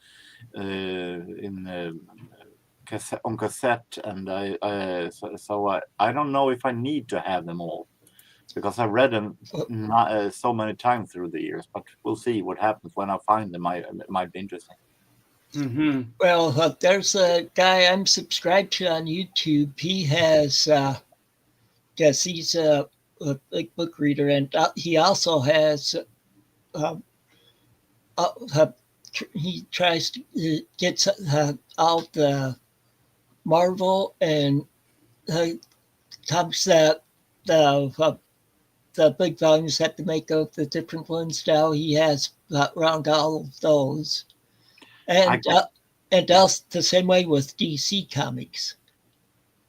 cassette, and I don't know if I need to have them all because I've read them so many times through the years. But we'll see what happens when I find them. It might be interesting. Mm-hmm. Well, there's a guy I'm subscribed to on YouTube. He has, guess he's a big book reader, and he also has, uh, uh, he tries to get out the Marvel and comics that the big volumes have to make of the different ones. Now he has around all of those, and also the same way with DC Comics.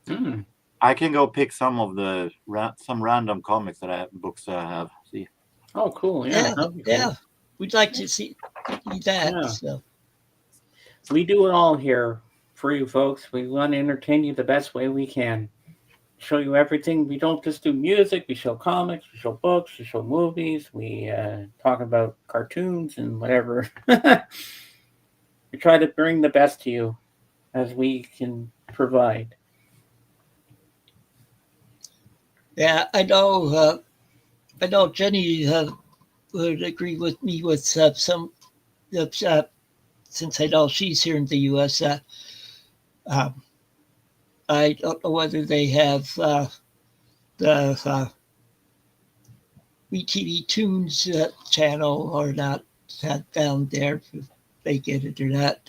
Mm. I can go pick some of the some random comics books that I have. See. Oh, cool. Yeah, that'd be cool. Yeah. We'd like to see that. Yeah. So. We do it all here for you folks. We want to entertain you the best way we can. Show you everything. We don't just do music. We show comics. We show books. We show movies. We talk about cartoons and whatever. We try to bring the best to you as we can provide. Yeah, I know. I know Jenny would agree with me with some since I know she's here in the U.S., um, I don't know whether they have the VTV Tunes channel or not down there, if they get it or not,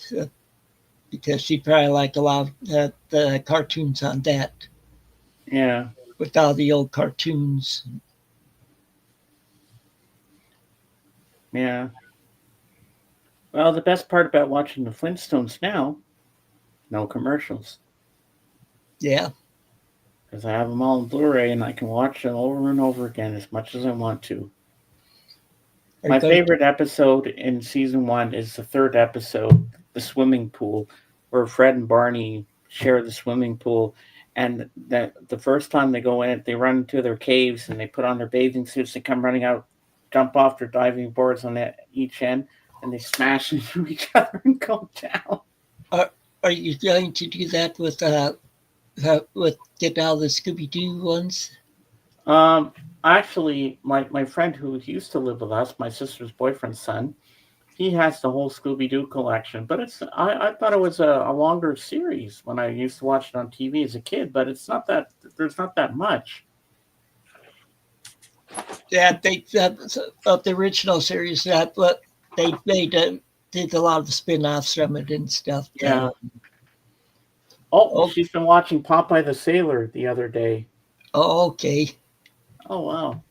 because she'd probably like a lot of the cartoons on that, Yeah. with all the old cartoons. Yeah. Well, the best part about watching the Flintstones now, no commercials. Yeah. Because I have them all on Blu-ray and I can watch them over and over again as much as I want to. My favorite episode in season 1 is the 3rd episode, the swimming pool, where Fred and Barney share the swimming pool. And the first time they go in it, they run into their caves and they put on their bathing suits. They come running out, jump off their diving boards on each end, and they smash into each other and go down. Are you going to do that with get all the Scooby-Doo ones? Actually, my friend who used to live with us, my sister's boyfriend's son, he has the whole Scooby-Doo collection. But I thought it was a longer series when I used to watch it on TV as a kid, but there's not that much. Yeah, they of the original series but they did a lot of the spin-offs from it and stuff. Yeah. Oh, she's been watching Popeye the Sailor the other day. Oh, okay. Oh, wow.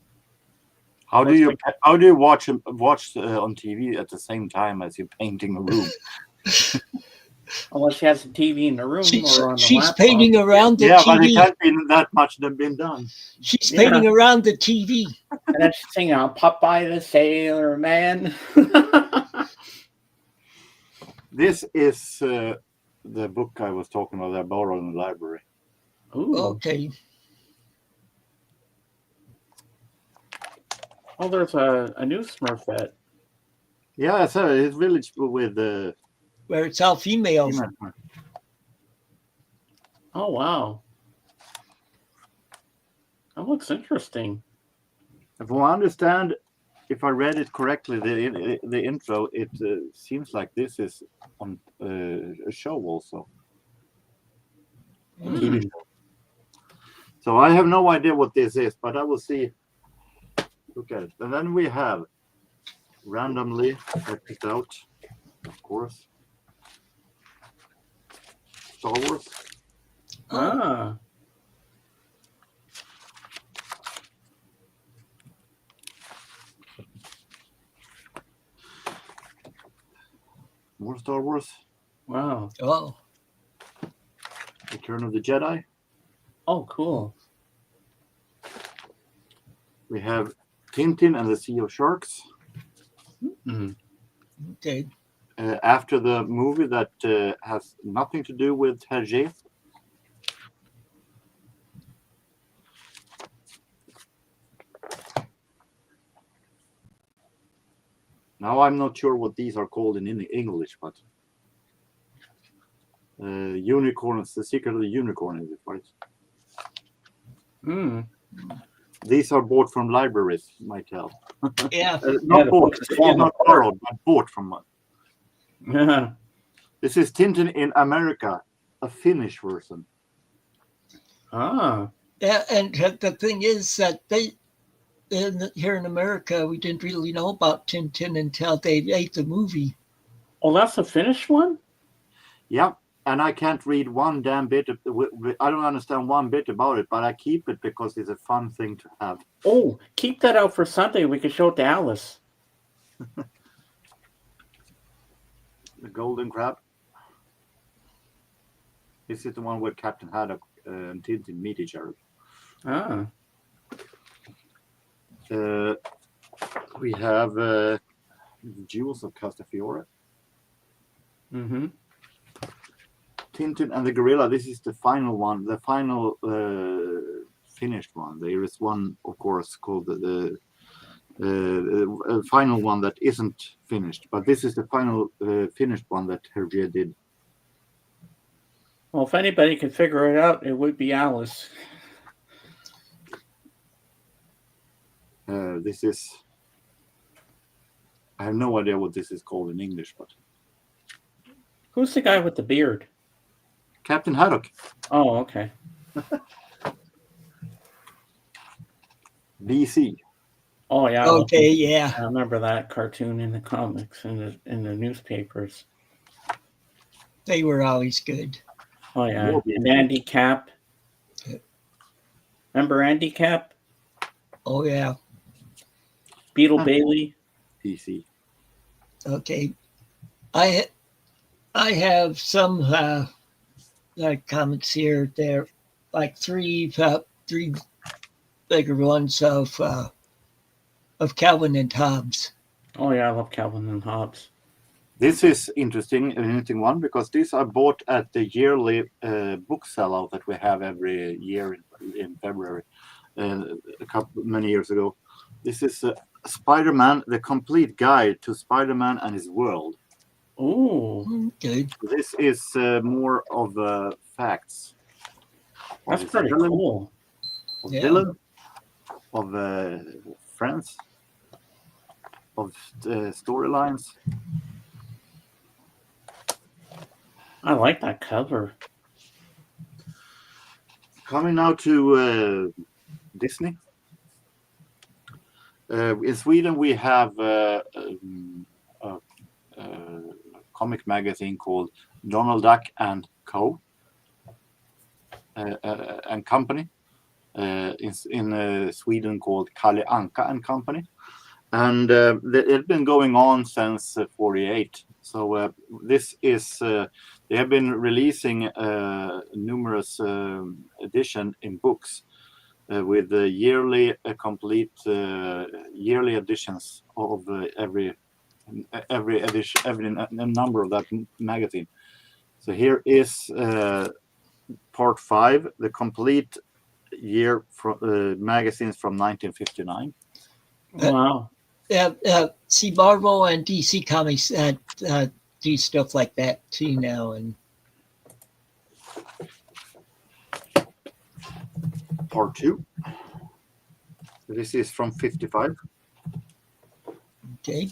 How do you watch on TV at the same time as you're painting a room? Unless she has a TV in the room or on the she's laptop. painting around the TV. Yeah, but it can't be that much been done. She's painting around the TV. And then she's singing on Popeye the Sailor Man. This is the book I was talking about that I borrowed in the library. Ooh. Okay. Oh, there's a new Smurfette. Yeah, so his village with where it's all females. Oh, wow. That looks interesting. If I understand, if I read it correctly, the intro, it seems like this is on a show also. A TV show. So I have no idea what this is, but I will see. Look at it. And then we have randomly I picked out, of course, Star Wars. Ah. More Star Wars. Wow. Oh. Return of the Jedi. Oh, cool. We have Tintin and the Sea of Sharks. Mm-hmm. Okay. After the movie that has nothing to do with Hergé. Now I'm not sure what these are called in English, but unicorns, the secret of the unicorn is it, right? These are bought from libraries, might tell. Yeah. Not bought, not borrowed, but bought from one. Yeah. This is Tintin in America, a Finnish version. Ah. Yeah, and the thing is that here in America, we didn't really know about Tintin until they made the movie. Oh, that's a Finnish one? Yeah, and I can't read one damn bit. I don't understand one bit about it, but I keep it because it's a fun thing to have. Oh, keep that out for Sunday. We can show it to Alice. The Golden Crab. This is the one where Captain Haddock and Tintin meet each other. Ah. We have Jewels of Castafiore. Mm-hmm. Tintin and the Gorilla. This is the final one, the final finished one. There is one, of course, called the final one that isn't finished, but this is the final finished one that Hergé did. Well, if anybody could figure it out, it would be Alice. This is, I have no idea what this is called in English, but Who's the guy with the beard? Captain Haddock. Oh, okay. BC. Oh, yeah. Okay, yeah. I remember that cartoon in the comics and in the newspapers. They were always good. Oh, yeah. Will be. And Andy Cap. Remember Andy Cap? Oh, yeah. Beetle Bailey. BC. Okay. I have some comments here. There, like three bigger ones of Calvin and Hobbes. Oh, yeah. I love Calvin and Hobbes. This is an interesting one because these are bought at the yearly book sellout that we have every year in February, many years ago. This is Spider-Man: The Complete Guide to Spider-Man and His World. Ooh. Okay. This is more of facts. That's Of pretty villain, cool. Of Yeah. villain, of friends, of storylines. I like that cover. Coming now to Disney. In Sweden, we have a comic magazine called Donald Duck and Co. And Company. In Sweden called Kalle Anka and Company. And it's been going on since 48. So this is they have been releasing numerous edition in books with the yearly complete yearly editions of every edition, every number of that magazine. So here is part 5, the complete year from magazines from 1959. Wow. See, Marvel and DC Comics do stuff like that too now. And Part 2. This is from 55. okay,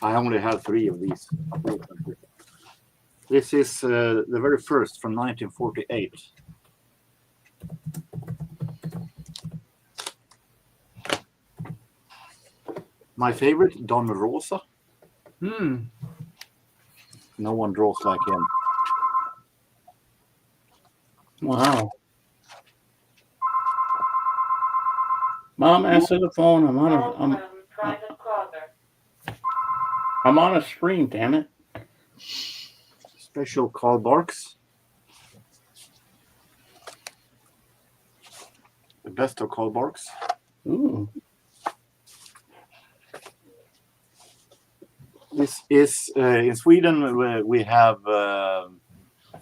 I only have 3 of these. This is the very first from 1948. My favorite, Don Rosa. No one draws like him. Wow. Mom, answer the phone. I'm on a screen, damn it. Special Carl Barks. The best of Carl Barks. Ooh. This is in Sweden. We have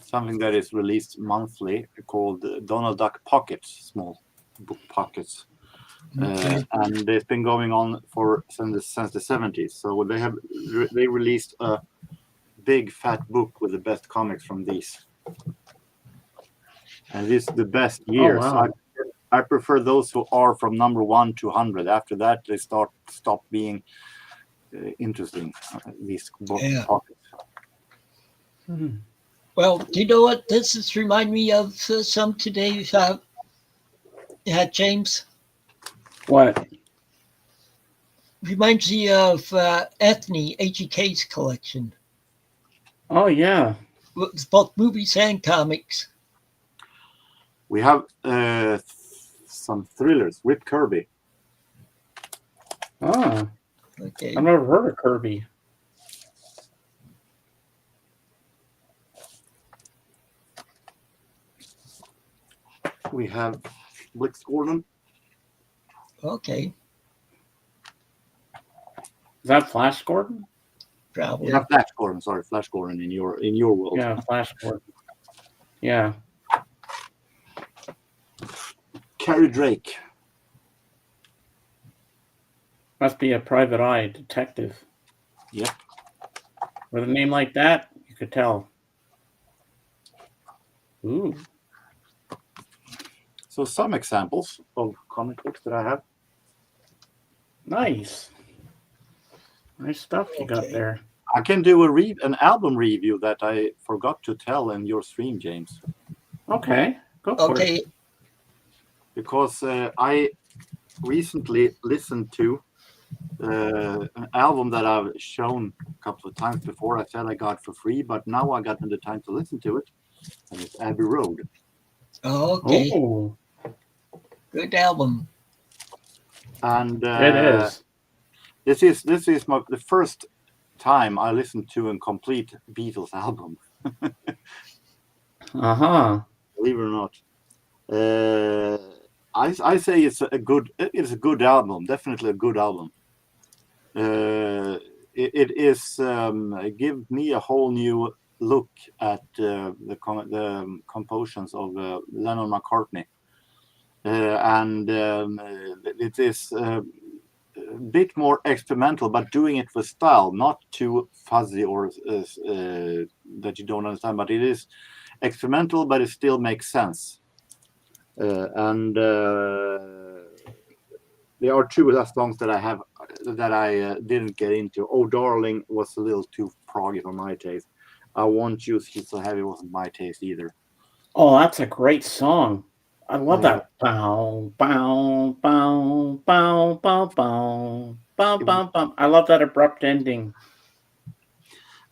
something that is released monthly called Donald Duck Pockets, small book pockets, okay. and it's been going on since the 70s. So they released a big fat book with the best comics from these, and this is the best years. Oh, wow. I prefer those who are from number 1 to 100. After that, they stop being interesting. These book Yeah. pockets. Well, do you know what this is remind me of? Some today, James. What? Reminds me of Ethne HEK's collection. Oh, yeah. It's both movies and comics. We have some thrillers. Rip Kirby. Oh, Okay. I've never heard of Kirby. We have Blix Gordon. Okay. Is that Flash Gordon? Probably. Yeah, Flash Gordon. Sorry, Flash Gordon in your world. Yeah, Flash Gordon. Yeah. Carrie Drake. Must be a private eye detective. Yep. With a name like that, you could tell. Ooh. So some examples of comic books that I have. Nice. Nice stuff you got Okay. there. I can do an album review that I forgot to tell in your stream, James. Okay, go for it. Okay. Because I recently listened to an album that I've shown a couple of times before. I said I got for free, but now I got the time to listen to it, and it's Abbey Road. Okay. Oh, Good album. And it is. this is the first time I listened to a complete Beatles album. Believe it or not. I say it's a good album, definitely a good album. It is give me a whole new look at the compositions of Lennon McCartney, and it is a bit more experimental, but doing it with style, not too fuzzy or that you don't understand. But it is experimental, but it still makes sense. And there are two last songs that I didn't get into. Oh Darling was a little too proggy for my taste. I Want You, She's So Heavy wasn't my taste either. Oh, that's a great song. I love that. Bow, bow, bow, bow, bow, bow, bow, bow, bow. I love that abrupt ending.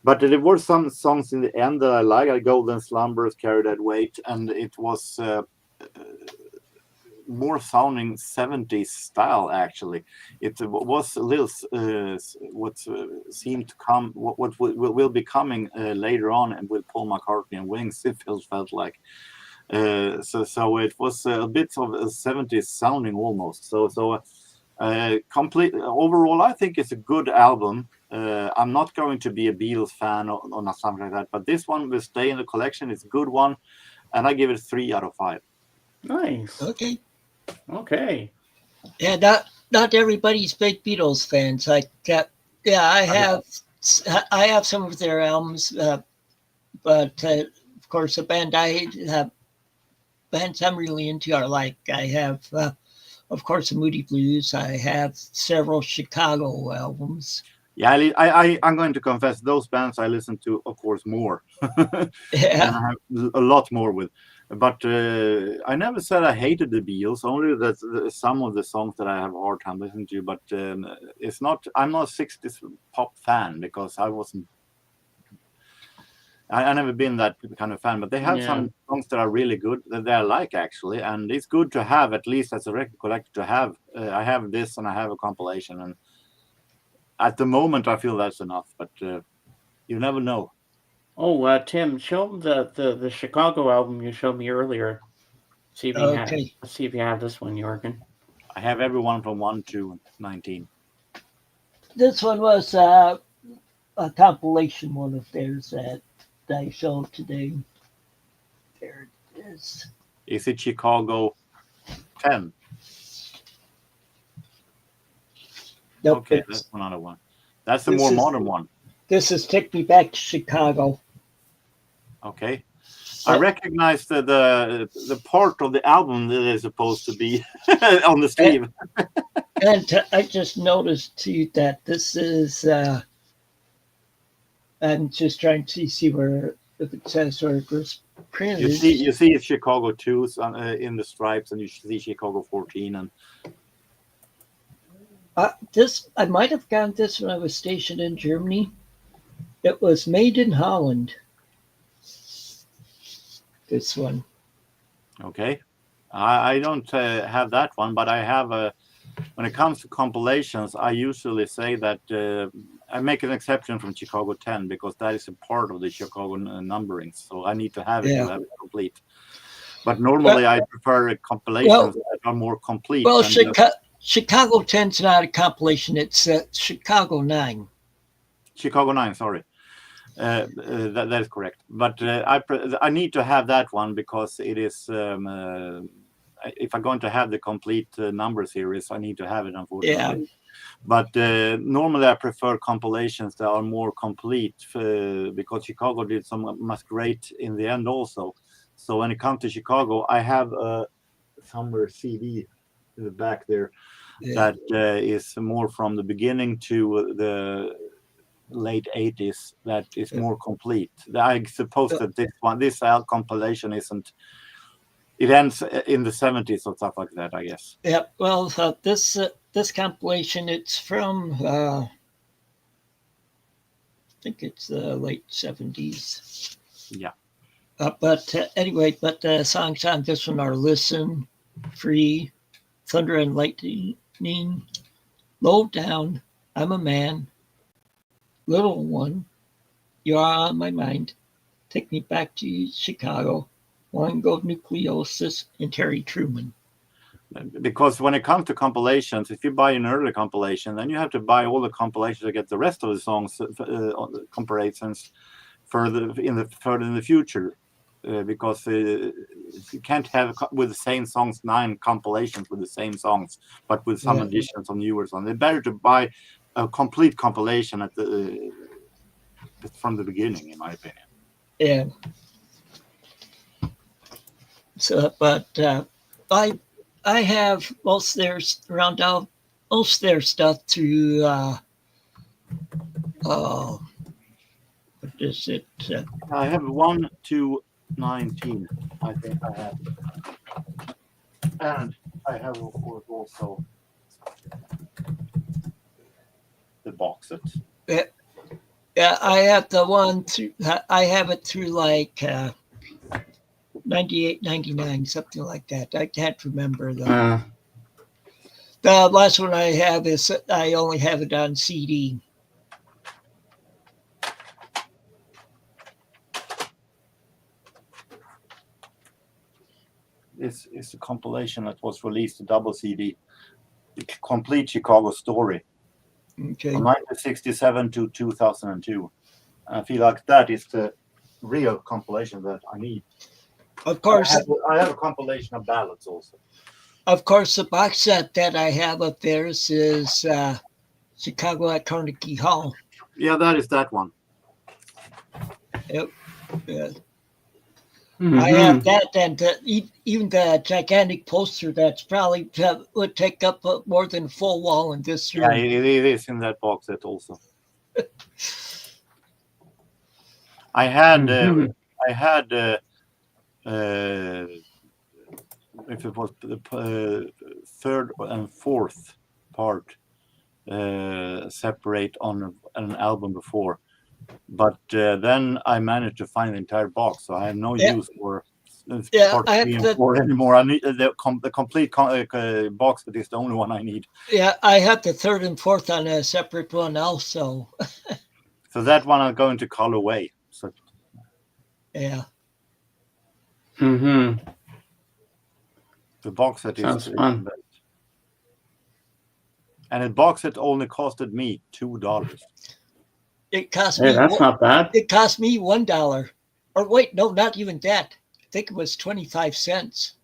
But there were some songs in the end that I like. Golden Slumbers, Carry That Weight, and it was more sounding 70s style. Actually, it was a little what seemed to come, what will be coming later on, and with Paul McCartney and Wings. It felt like. So it was a bit of a 70s sounding almost. So complete overall, I think it's a good album. I'm not going to be a Beatles fan or something like that, but this one will stay in the collection. It's a good one, and I give it 3 out of 5. Nice. Okay. Yeah, not everybody's big Beatles fans. I have some of their albums, but of course, the bands I'm really into are like I have, of course, the Moody Blues. I have several Chicago albums. Yeah, I'm going to confess those bands I listen to, of course, more. Yeah. And I have a lot more with. But I never said I hated the Beatles. Only that some of the songs that I have a hard time listening to. But it's not. I'm not a 60s pop fan because I wasn't. I never been that kind of fan. But they have some songs that are really good that I like actually, and it's good to have, at least as a record collector, to have. I have this and I have a compilation, and at the moment I feel that's enough. But you never know. Oh, Tim, show them the Chicago album you showed me earlier. See if you have this one, Jorgen. I have everyone from 1 to 19. This one was a compilation one of theirs that I showed today. There it is. Is it Chicago 10? Nope, okay, that's another one. That's the more modern one. This is Take Me Back to Chicago. Okay. I recognize the part of the album that is supposed to be on the sleeve. And I just noticed too that this is. I'm just trying to see where if it says where it was printed. You see it's Chicago 2 in the stripes, and you see Chicago 14 and. This I might have gotten this when I was stationed in Germany. It was made in Holland. This one. Okay, I don't have that one, but I have when it comes to compilations, I usually say that I make an exception from Chicago 10 because that is a part of the Chicago numbering, so I need to have it to have it complete. But normally I prefer compilations that are more complete. Well, Chicago 10's not a compilation. It's Chicago 9. Chicago 9, sorry. That is correct. But I need to have that one because it is, if I'm going to have the complete number series, I need to have it, unfortunately. Yeah. But normally I prefer compilations that are more complete because Chicago did some much great in the end also. So when it comes to Chicago, I have somewhere CD in the back there that is more from the beginning to late 80s that is more complete. I suppose that this compilation isn't. It ends in the 70s or stuff like that, I guess. Yeah. Well, this compilation, it's from I think it's the late 70s. Yeah. But anyway, the songs on this one are "Listen," "Free," "Thunder and Lightning," "Low Down," "I'm a Man," "Little One," "You're on My Mind," "Take Me Back to Chicago," "One Go Nucleosis," and "Terry Truman." Because when it comes to compilations, if you buy an early compilation, then you have to buy all the compilations to get the rest of the songs comparisons further in the future. Because you can't have with the same songs 9 compilations with the same songs, but with some additions on newer songs. It's better to buy a complete compilation from the beginning, in my opinion. Yeah. So, but I have most of their stuff through what is it? I have 1 to 19. I think I have, and I have of course also the box set. Yeah, I have the one through. I have it through like 98, 99, something like that. I can't remember though. The last one I have is I only have it on CD. This is a compilation that was released, a double CD, the complete Chicago story, Okay. from 1967 to 2002. I feel like that is the real compilation that I need. Of course, I have a compilation of ballads also. Of course, the box set that I have of theirs is Chicago at Carnegie Hall. Yeah, that is that one. Yep. Yeah. Mm-hmm. I have that, and even the gigantic poster that's probably would take up more than a full wall in this room. Yeah, it is in that box set also. I had if it was the third and fourth part separate on an album before, but then I managed to find the entire box, so I have no use for part 3 and 4 anymore. I need the complete box, but it's the only one I need. Yeah, I have the third and fourth on a separate one also. So that one I'm going to call away. So yeah. Mm-hmm. The box set Sounds is fun. And the box set only costed me $2. It cost me. That's not bad. It cost me $1. Or wait, no, not even that. I think it was 25 cents.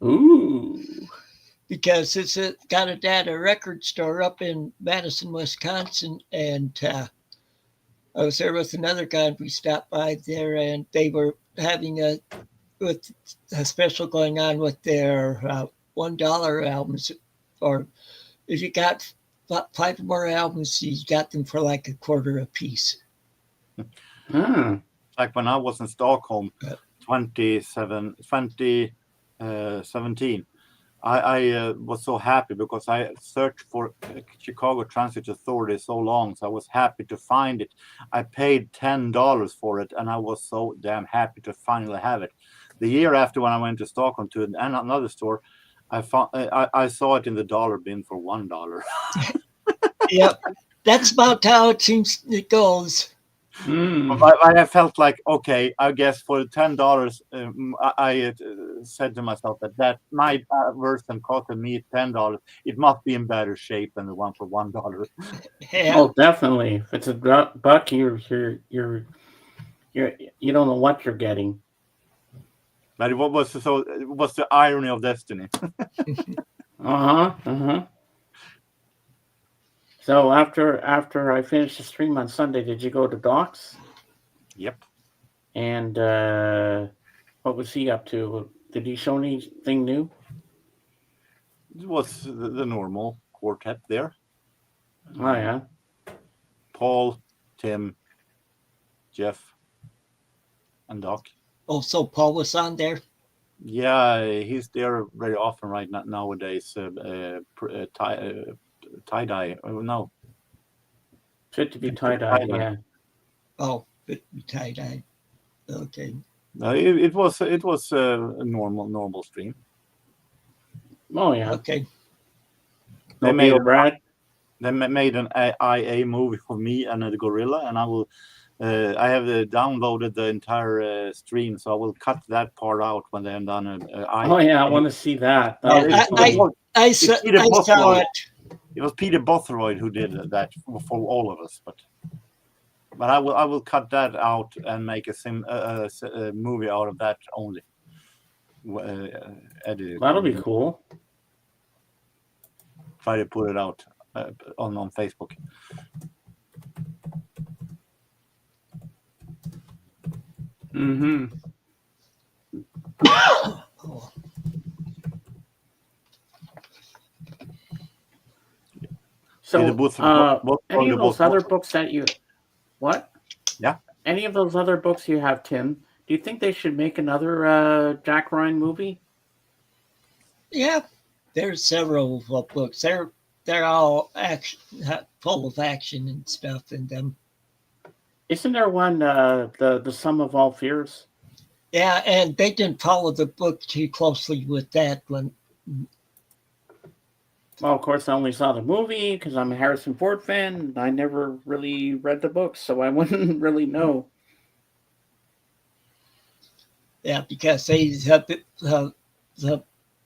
Ooh. Because it's got it at a record store up in Madison, Wisconsin, and I was there with another guy, and we stopped by there, and they were having a special going on with their $1 albums, or if you got 5 more albums, you got them for like a quarter a piece. Like when I was in Stockholm, 2017, I was so happy because I searched for Chicago Transit Authority so long, so I was happy to find it. I paid $10 for it, and I was so damn happy to finally have it. The year after, when I went to Stockholm to another store, I saw it in the dollar bin for $1. Yep, that's about how it seems it goes. I felt like, okay, I guess for $10, I said to myself that my version costed me $10. It must be in better shape than the one for $1. Yeah. Oh, definitely. If it's a buck, you don't know what you're getting. But it was the irony of destiny. So after I finished the stream on Sunday, did you go to Doc's? Yep. And what was he up to? Did he show anything new? It was the normal quartet there. Oh yeah. Paul, Tim, Jeff, and Doc. Also, Paul was on there. Yeah, he's there very often right now nowadays. Tie-dye. No. Fit to be tie-dye, yeah. Oh, it tie-dye. Okay. No, it was a normal stream. Oh, yeah. Okay. They Mobile Brad. They made an IA movie for me and the gorilla, and I will. I have downloaded the entire stream, so I will cut that part out when they're done. Oh yeah, I want to see that. I saw it. It was Peter Bothroyd who did that for all of us, but I will cut that out and make a movie out of that only. That'll be cool. Try to put it out on Facebook. Mm-hmm. So, any of those other books that you... What? Yeah. Any of those other books you have, Tim, do you think they should make another Jack Ryan movie? Yeah. There's several books. They're all action, full of action and stuff in them. Isn't there one, the Sum of All Fears? Yeah, and they didn't follow the book too closely with that one. Well, of course, I only saw the movie because I'm a Harrison Ford fan. And I never really read the book, so I wouldn't really know. Yeah, because they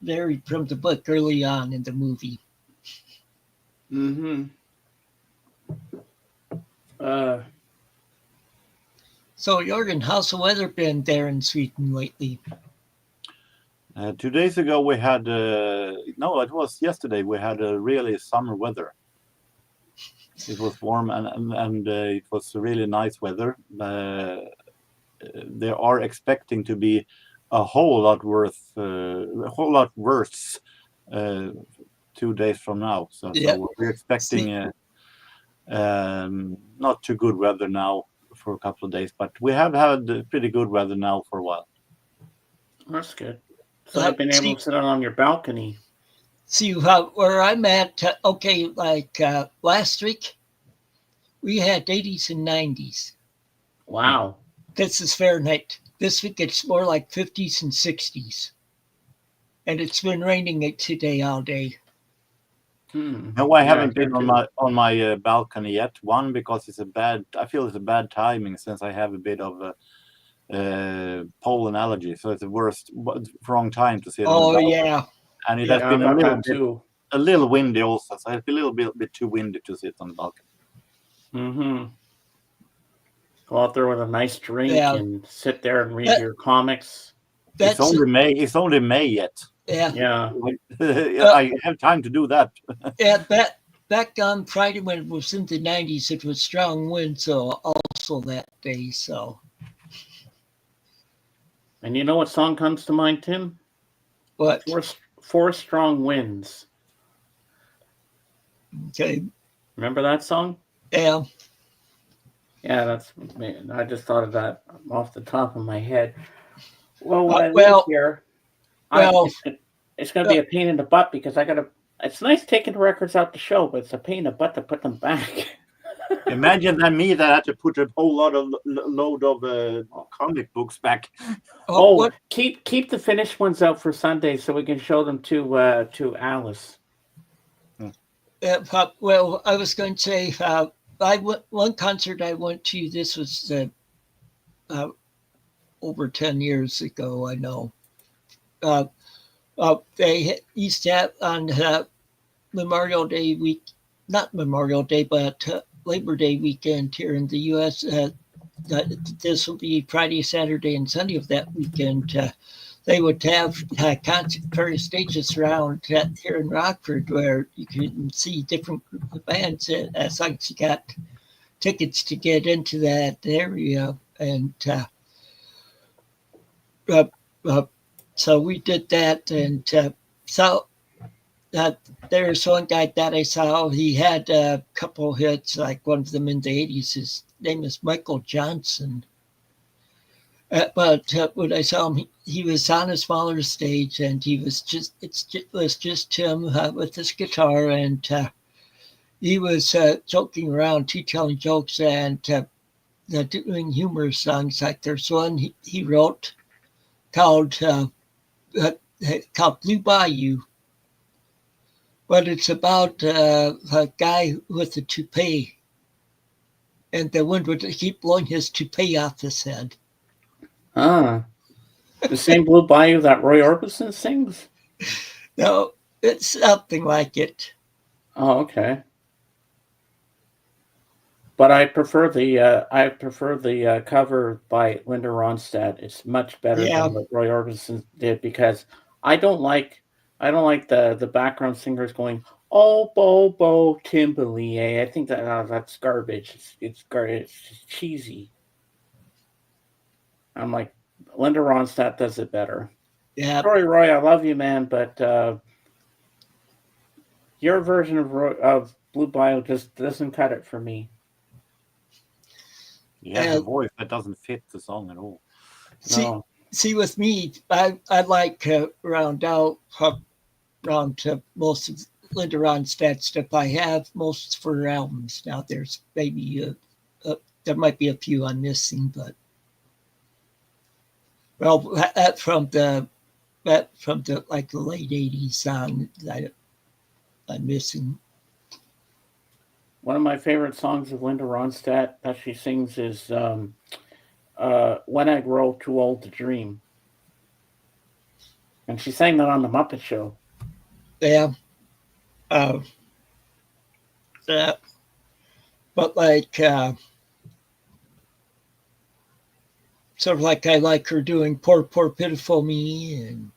varied from the book early on in the movie. Mm-hmm. So, Jorgen, how's the weather been there in Sweden lately? 2 days ago we had no, it was yesterday. We had a really summer weather. It was warm and it was really nice weather. They are expecting to be a whole lot worse 2 days from now. So we're expecting not too good weather now for a couple of days, but we have had pretty good weather now for a while. That's good. So I've been able to sit out on your balcony. See where I'm at. Last week we had 80s and 90s. Wow. This is Fahrenheit. This week it's more like 50s and 60s. And it's been raining today all day. No, I haven't been on my balcony yet. One, because I feel it's a bad timing since I have a bit of pollen allergy, so it's the wrong time to sit. Oh yeah, and it has been a little windy also, so it's a little bit too windy to sit on the balcony. Mm-hmm. Go out there with a nice drink and sit there and read your comics. It's only May. It's only May yet. Yeah. I have time to do that. Yeah, back on Friday when it was in the 90s, it was strong winds also that day. So. And you know what song comes to mind, Tim? What? Four Strong Winds. Okay. Remember that song? Yeah. Yeah, I just thought of that off the top of my head. Well, it's going to be a pain in the butt because it's nice taking the records out the show, but it's a pain in the butt to put them back. Imagine me that had to put a whole load of comic books back. Keep the finished ones out for Sunday so we can show them to Alice. Well, I was going to say one concert I went to. This was over 10 years ago. I know. They used to have on Memorial Day week, not Memorial Day, but Labor Day weekend here in the U.S. This will be Friday, Saturday, and Sunday of that weekend. They would have various stages around here in Rockford where you can see different group of bands as long as you got tickets to get into that area. And so we did that. And so there's one guy that I saw. He had a couple hits, like one of them in the '80s. His name is Michael Johnson. But when I saw him, he was on a smaller stage, and he was just him with his guitar, and he was joking around, telling jokes, and doing humorous songs. Like there's one he wrote called called Blue Bayou, but it's about a guy with a toupee, and the wind would keep blowing his toupee off his head. Ah, the same Blue Bayou that Roy Orbison sings? No, it's something like it. Oh, okay. But I prefer the cover by Linda Ronstadt. It's much better Yeah, than what Roy Orbison did because I don't like the background singers going oh Bobo Kimberly. I think that's garbage. It's garbage. It's just cheesy. I'm like Linda Ronstadt does it better. yeah. Sorry, Roy, I love you, man, but your version of Blue Bayou just doesn't cut it for me. He has a voice that doesn't fit the song at all. No. See, with me, I like round out around most of Linda Ronstadt stuff. I have most for her albums. Now there's maybe there might be a few I'm missing, but well, that from the like the late '80s on that I'm missing. One of my favorite songs of Linda Ronstadt that she sings is When I Grow Too Old to Dream. And she sang that on The Muppet Show. Yeah. That, but like sort of like I like her doing "Poor Poor Pitiful Me" and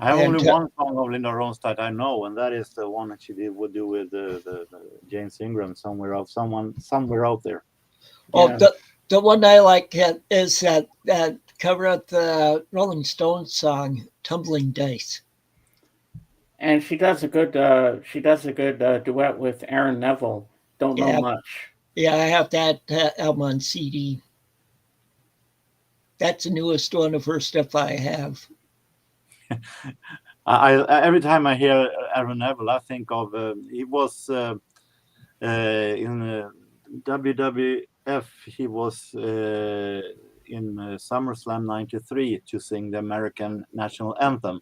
I have only one song of Linda Ronstadt I know, and that is the one that she would do with the James Ingram, somewhere out there. Oh, Yeah. the one I like is that cover of the Rolling Stones song "Tumbling Dice." And she does a good duet with Aaron Neville. Don't know much. Yeah, I have that album on CD. That's the newest one of her stuff I have. I every time I hear Aaron Neville, I think of he was in WWF. He was in SummerSlam '93 to sing the American national anthem,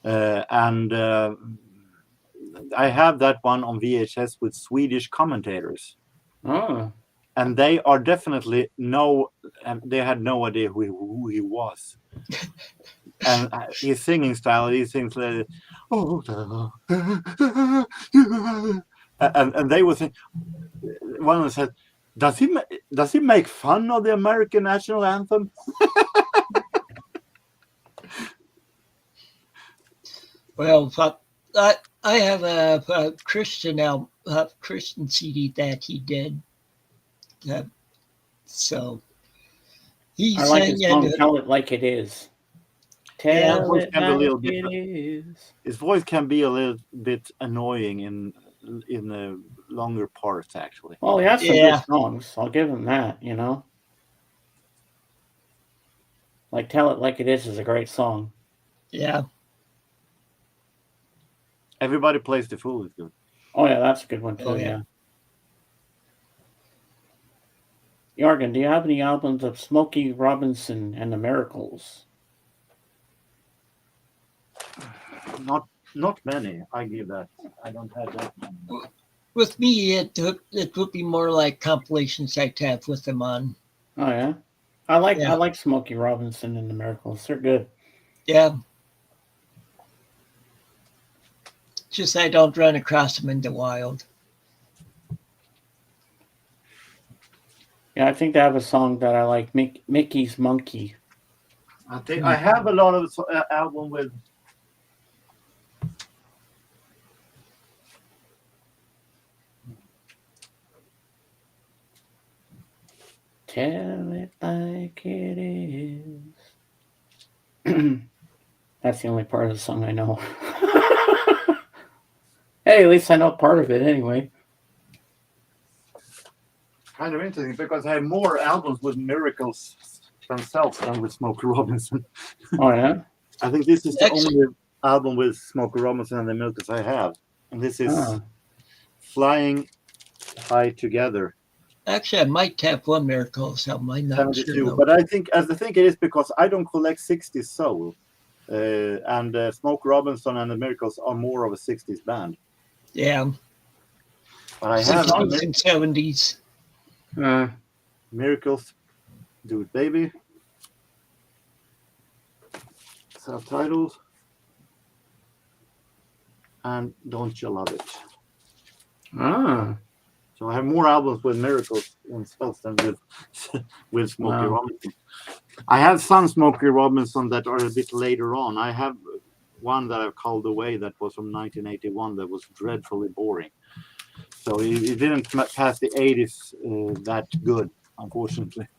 and I have that one on VHS with Swedish commentators. Oh. And they are definitely they had no idea who he was. And his singing style, he sings like, oh, and they would think, one of them said, does he make fun of the American national anthem? Well, I have a Christian album, Christian CD that he did. So he I like his song sang "Tell It Like It Is." Tell it like it is. His voice can be a little bit annoying in the longer parts, actually. Well, he has some good songs. I'll give him that. Like "Tell It Like It Is" a great song. Yeah. Everybody Plays the Fool is good. Oh yeah, that's a good one too. Yeah. Jorgen, do you have any albums of Smokey Robinson and the Miracles? Not many. I give that. I don't have that many. With me, it would be more like compilations I'd have with them on. Oh yeah, I like Smokey Robinson and the Miracles. They're good. Yeah. Just I don't run across them in the wild. Yeah, I think they have a song that I like, Mickey's Monkey. I think I have a lot of album with. Tell it like it is. That's the only part of the song I know. Hey, at least I know part of it anyway. Kind of interesting because I have more albums with Miracles themselves than with Smokey Robinson. Oh yeah. I think this is the Excellent. only album with Smokey Robinson and the Miracles I have, and this is Ah. Flying High Together. Actually, I might have one Miracle album. I'm not sure. 72. Though. But I think it is because I don't collect 60s soul, and Smokey Robinson and the Miracles are more of a 60s band. Yeah, But I have 60s and 70s. Miracles, Do It Baby, Subtitles, and Don't You Love It. Ah. So I have more albums with Miracles themselves than with Smokey Wow. Robinson. I have some Smokey Robinson that are a bit later on. I have one that I've called Away that was from 1981 that was dreadfully boring. So it didn't pass the 80s that good, unfortunately.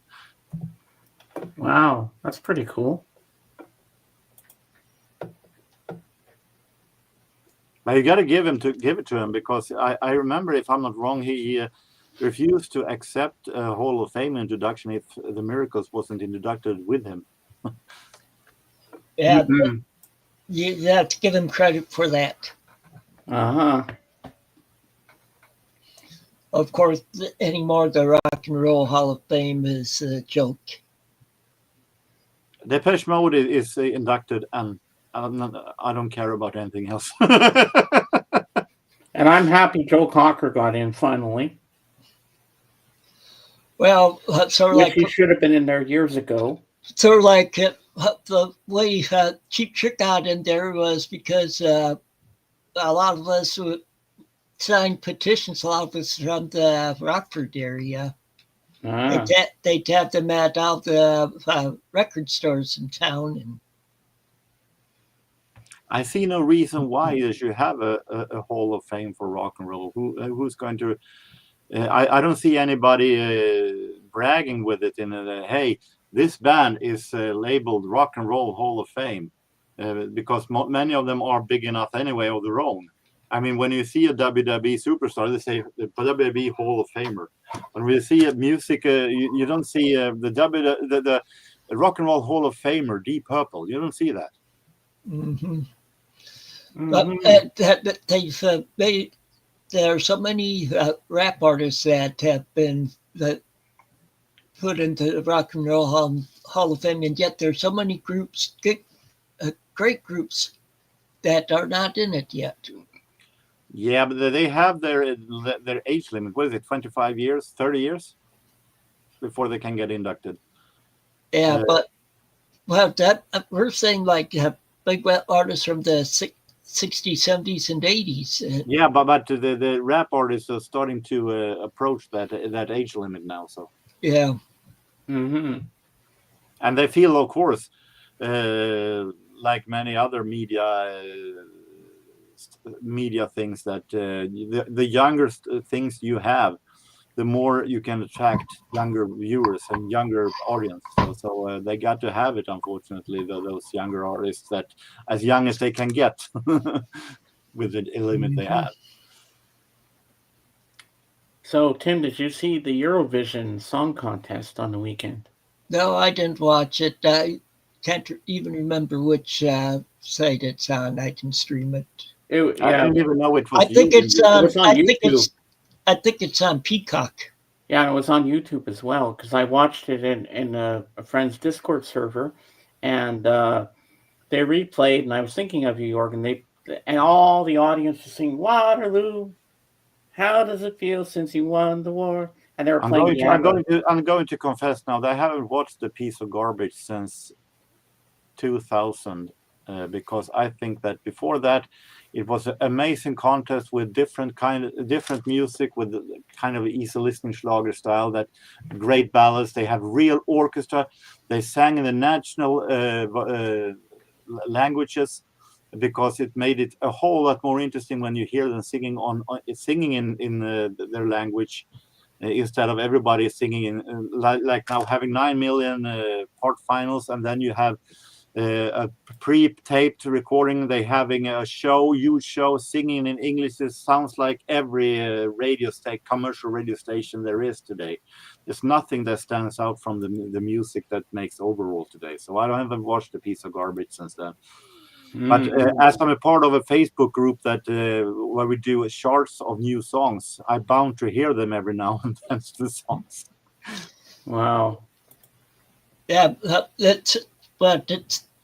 Wow, that's pretty cool. But you got to give it to him because I remember, if I'm not wrong, he refused to accept a Hall of Fame introduction if the Miracles wasn't inducted with him. Yeah, Mhm. you have to give him credit for that. Uh-huh. Of course, anymore, the Rock and Roll Hall of Fame is a joke. Depeche Mode is inducted, and I don't care about anything else. And I'm happy Joe Cocker got in finally. Well, sort of Which like he should have been in there years ago. the way Cheap Trick got in there was because a lot of us would sign petitions. A lot of us from the Rockford area. Ah. They'd have them at all the record stores in town, and I see no reason why you should have a Hall of Fame for rock and roll. Who's going to? I don't see anybody bragging with it in hey, this band is labeled Rock and Roll Hall of Fame because many of them are big enough anyway of their own. I mean, when you see a WWE superstar, they say the WWE Hall of Famer. When we see a music, you don't see the Rock and Roll Hall of Famer, Deep Purple. You don't see that. mm-hmm. Mhm. But there are so many rap artists that have been put into the Rock and Roll Hall of Fame, and yet there's so many groups, great groups, that are not in it yet. Yeah, but they have their age limit. What is it, 25 years, 30 years before they can get inducted? Yeah, but we're saying like big artists from the 60s, 70s, and 80s. Yeah, but the rap artists are starting to approach that age limit now. So Yeah. Mm-hmm. And they feel, of course, like many other media things, that the younger things you have, the more you can attract younger viewers and younger audience. So they got to have it, unfortunately, those younger artists that as young as they can get with the limit they have. So, Tim, did you see the Eurovision Song Contest on the weekend? No, I didn't watch it. I can't even remember which site it's on. I can stream it. I didn't even know it was. I think it's on. It was on YouTube. I think it's on Peacock. Yeah, it was on YouTube as well because I watched it in a friend's Discord server, and they replayed. And I was thinking of you, Jorgen. And all the audience was singing Waterloo. How does it feel since you won the war? And they were playing. I'm going to confess now that I haven't watched a piece of garbage since 2000 because I think that before that it was an amazing contest with different music, with kind of easy listening Schlager style, that great ballads. They have real orchestra. They sang in the national languages, because it made it a whole lot more interesting when you hear them singing in their language, instead of everybody singing in like now having 9 million quarterfinals, and then you have a pre-taped recording. They having a huge show, singing in English. It sounds like every commercial radio station there is today. There's nothing that stands out from the music that makes overall today. So I haven't watched a piece of garbage since then. But as I'm a part of a Facebook group that where we do charts of new songs, I'm bound to hear them every now and then. The songs. Wow. Yeah,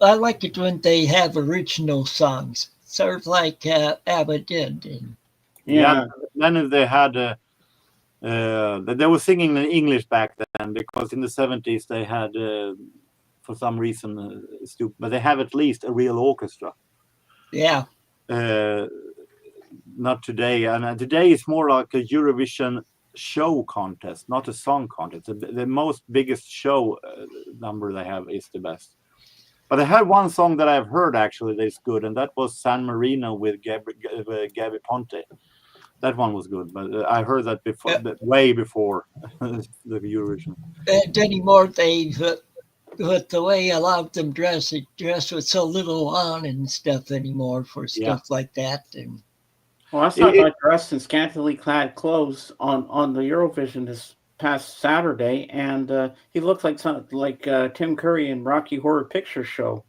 I like it when they have original songs, sort of like ABBA did. Yeah. Then they had they were singing in English back then, because in the 70s they had for some reason but they have at least a real orchestra. Yeah. Not today, and today it's more like a Eurovision show contest, not a song contest. The biggest show number they have is the best. But I had one song that I've heard actually that's good, and that was San Marino with Gabby Ponte. That one was good, but I heard that before, way before the Eurovision. And anymore, with the way a lot of them dress with so little on and stuff anymore for stuff like that. And well, I saw a guy dressed in scantily clad clothes on the Eurovision this past Saturday, and he looked like Tim Curry in Rocky Horror Picture Show.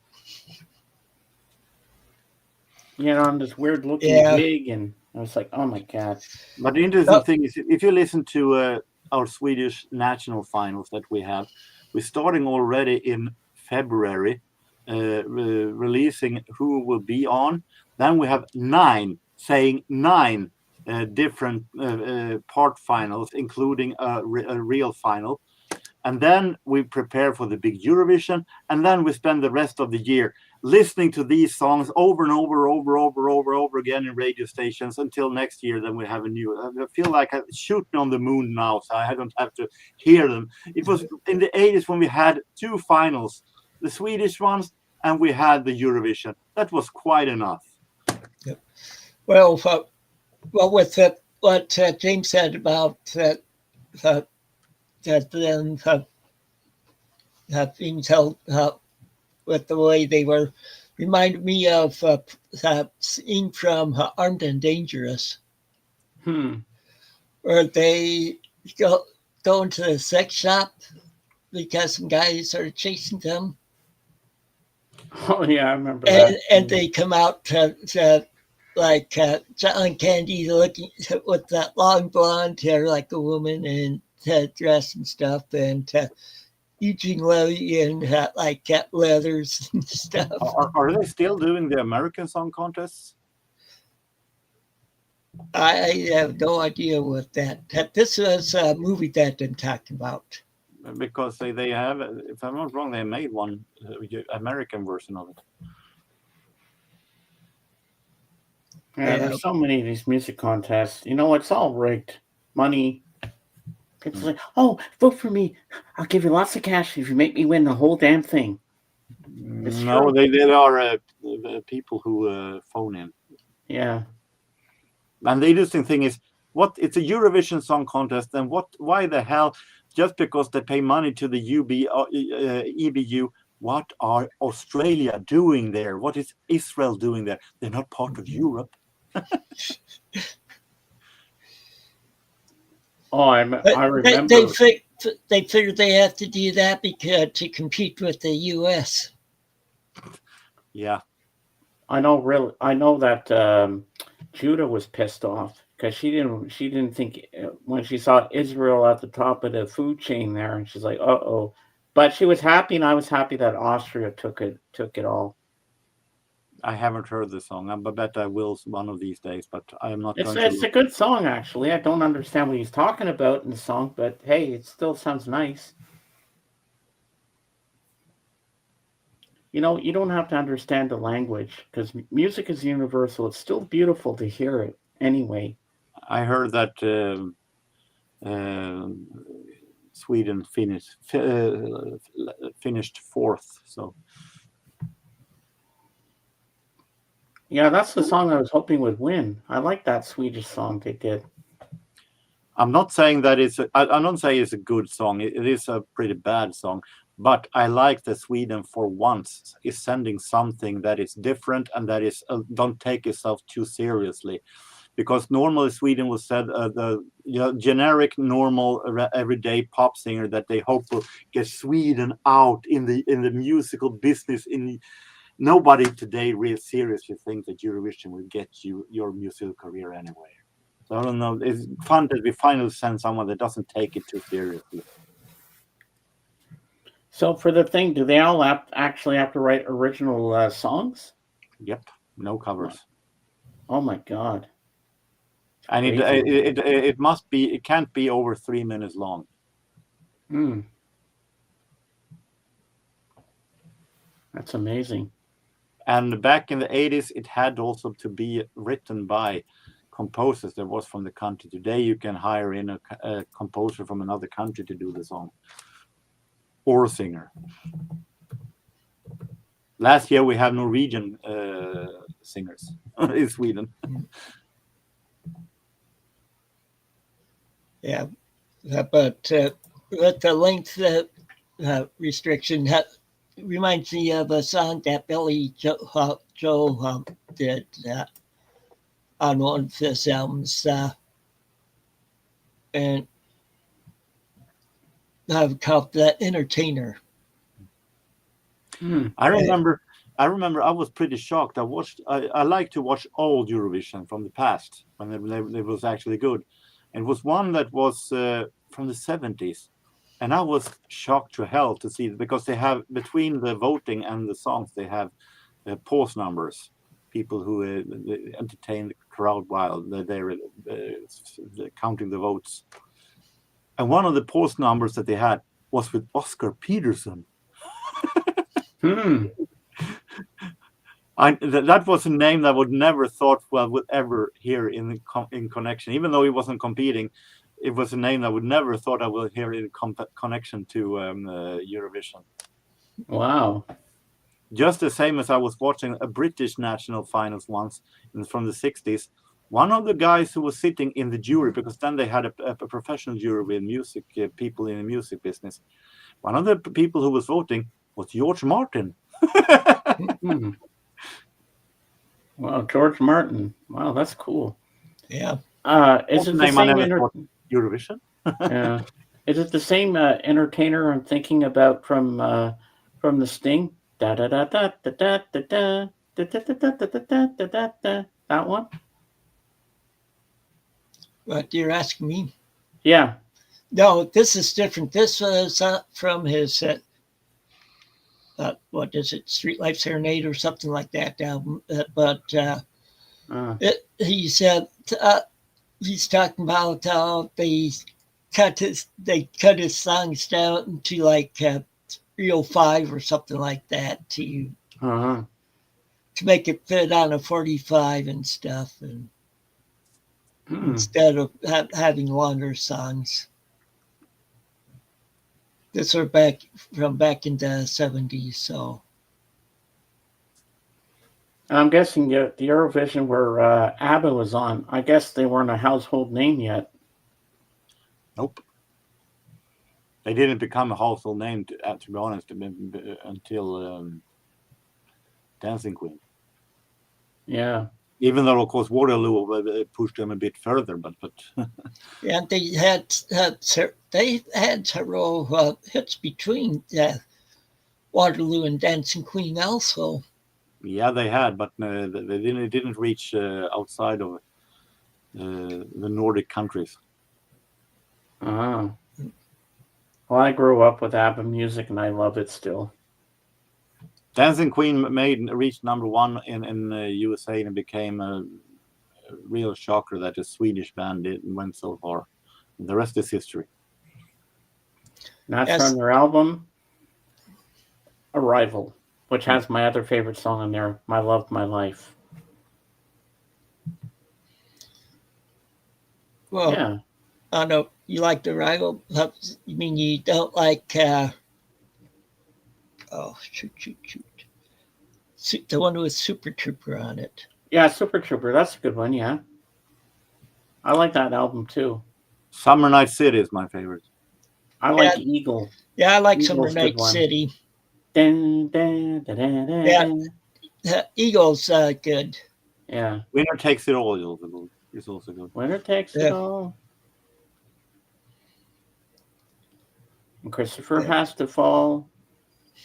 On this weird looking wig, and I was like, oh my god. But the interesting thing is, if you listen to our Swedish national finals that we're starting already in February, releasing who will be on. Then we have 9 different part finals, including a real final. And then we prepare for the big Eurovision, and then we spend the rest of the year listening to these songs over and over again in radio stations until next year. Then we have a new. I feel like I'm shooting on the moon now, so I don't have to hear them. It was in the 80s when we had 2 finals, the Swedish ones, and we had the Eurovision. That was quite enough. Yep. Well, with what James said about that then being held with the way they were, reminded me of that scene from Armed and Dangerous, where they go into the sex shop because some guys are chasing them. Oh yeah, I remember that. And they come out to like John Candy looking with that long blonde hair like a woman and dress and stuff, and Eugene Levy and like cat leathers and stuff. Are they still doing the American Song Contests? I have no idea what that. This was a movie that I'm talking about. Because they have, if I'm not wrong, they made one American version of it. Yeah, there's so many of these music contests. It's all rigged. Money. It's like, oh, vote for me. I'll give you lots of cash if you make me win the whole damn thing. No, they are people who phone in. Yeah. And the interesting thing is, it's a Eurovision Song Contest, and why the hell, just because they pay money to the EBU, what are Australia doing there? What is Israel doing there? They're not part of Europe. Oh, I remember. They figured they have to do that because to compete with the U.S. Yeah, I know that Judah was pissed off because she didn't think when she saw Israel at the top of the food chain there, and she's like, uh-oh. But she was happy, and I was happy that Austria took it all. I haven't heard the song. I bet I will one of these days, but I am not. It's a good song, actually. I don't understand what he's talking about in the song, but hey, it still sounds nice. You don't have to understand the language because music is universal. It's still beautiful to hear it anyway. I heard that Sweden finished 4th, so. Yeah, that's the song I was hoping would win. I like that Swedish song they did. I'm not saying that I'm not saying it's a good song. It is a pretty bad song, But I like that Sweden for once is sending something that is different and that is don't take yourself too seriously, because normally Sweden was said the generic, normal, everyday pop singer that they hope will get Sweden out in the musical business. Nobody today really seriously thinks that Eurovision will get you your musical career anywhere. So I don't know. It's fun that we finally send someone that doesn't take it too seriously. So for the thing, do they all actually have to write original songs? Yep, no covers. Oh my God! And it must be. It can't be over 3 minutes long. That's amazing. And back in the 80s, it had also to be written by composers that was from the country. Today, you can hire in a composer from another country to do the song, or a singer. Last year, we had Norwegian singers in Sweden. Yeah, but with the length restriction, reminds me of a song that Billy Joe did on one of his albums, and called "The Entertainer." I remember I was pretty shocked. I like to watch old Eurovision from the past when it was actually good. It was one that was from the 70s. And I was shocked to hell to see it, because they have, between the voting and the songs, they have pause numbers, people who entertain the crowd while they're counting the votes. And one of the pause numbers that they had was with Oscar Peterson. That was a name that I would never thought would ever hear in connection, even though he wasn't competing. It was a name I would never thought I would hear in connection to Eurovision. Wow! Just the same as I was watching a British national finals once from the 60s. One of the guys who was sitting in the jury, because then they had a professional jury with music people in the music business. One of the people who was voting was George Martin. Wow, George Martin. Wow, that's cool. Yeah. Is it the same Eurovision? Yeah. Is it the same entertainer I'm thinking about from the Sting? Da da da da da da da da da da da da da da da. That one? What, you're asking me? Yeah. No, this is different. This was from his what is it, Street Life Serenade or something like that album. But he said he's talking about how they cut his songs down to like 305 or something like that to make it fit on a 45 and stuff, and instead of having longer songs. This are back in the 70s, so. I'm guessing the Eurovision where ABBA was on, I guess they weren't a household name yet. Nope. They didn't become a household name, to be honest, until Dancing Queen. Yeah. Even though, of course, Waterloo pushed them a bit further, but yeah, they had several hits between Waterloo and Dancing Queen also. Yeah, they had, but they didn't reach outside of the Nordic countries. Well, I grew up with ABBA music, and I love it still. Dancing Queen reached #1 in USA, and it became a real shocker that a Swedish band went so far. And the rest is history. That's from their album Arrival, which has my other favorite song on there, My Love, My Life. Well, yeah. I know you like the Arrival. You mean you don't like the one with Super Trooper on it? Yeah, Super Trooper. That's a good one. Yeah, I like that album too. Summer Night City is my favorite. I like Eagle. Yeah, I like Summer Eagles, good Night one. City. Dun, dun, dun, dun, dun, Yeah. dun. Eagles, good. Yeah. Winner Takes It All is also good. Winner takes Yeah. it all. And Christopher Yeah. has to fall.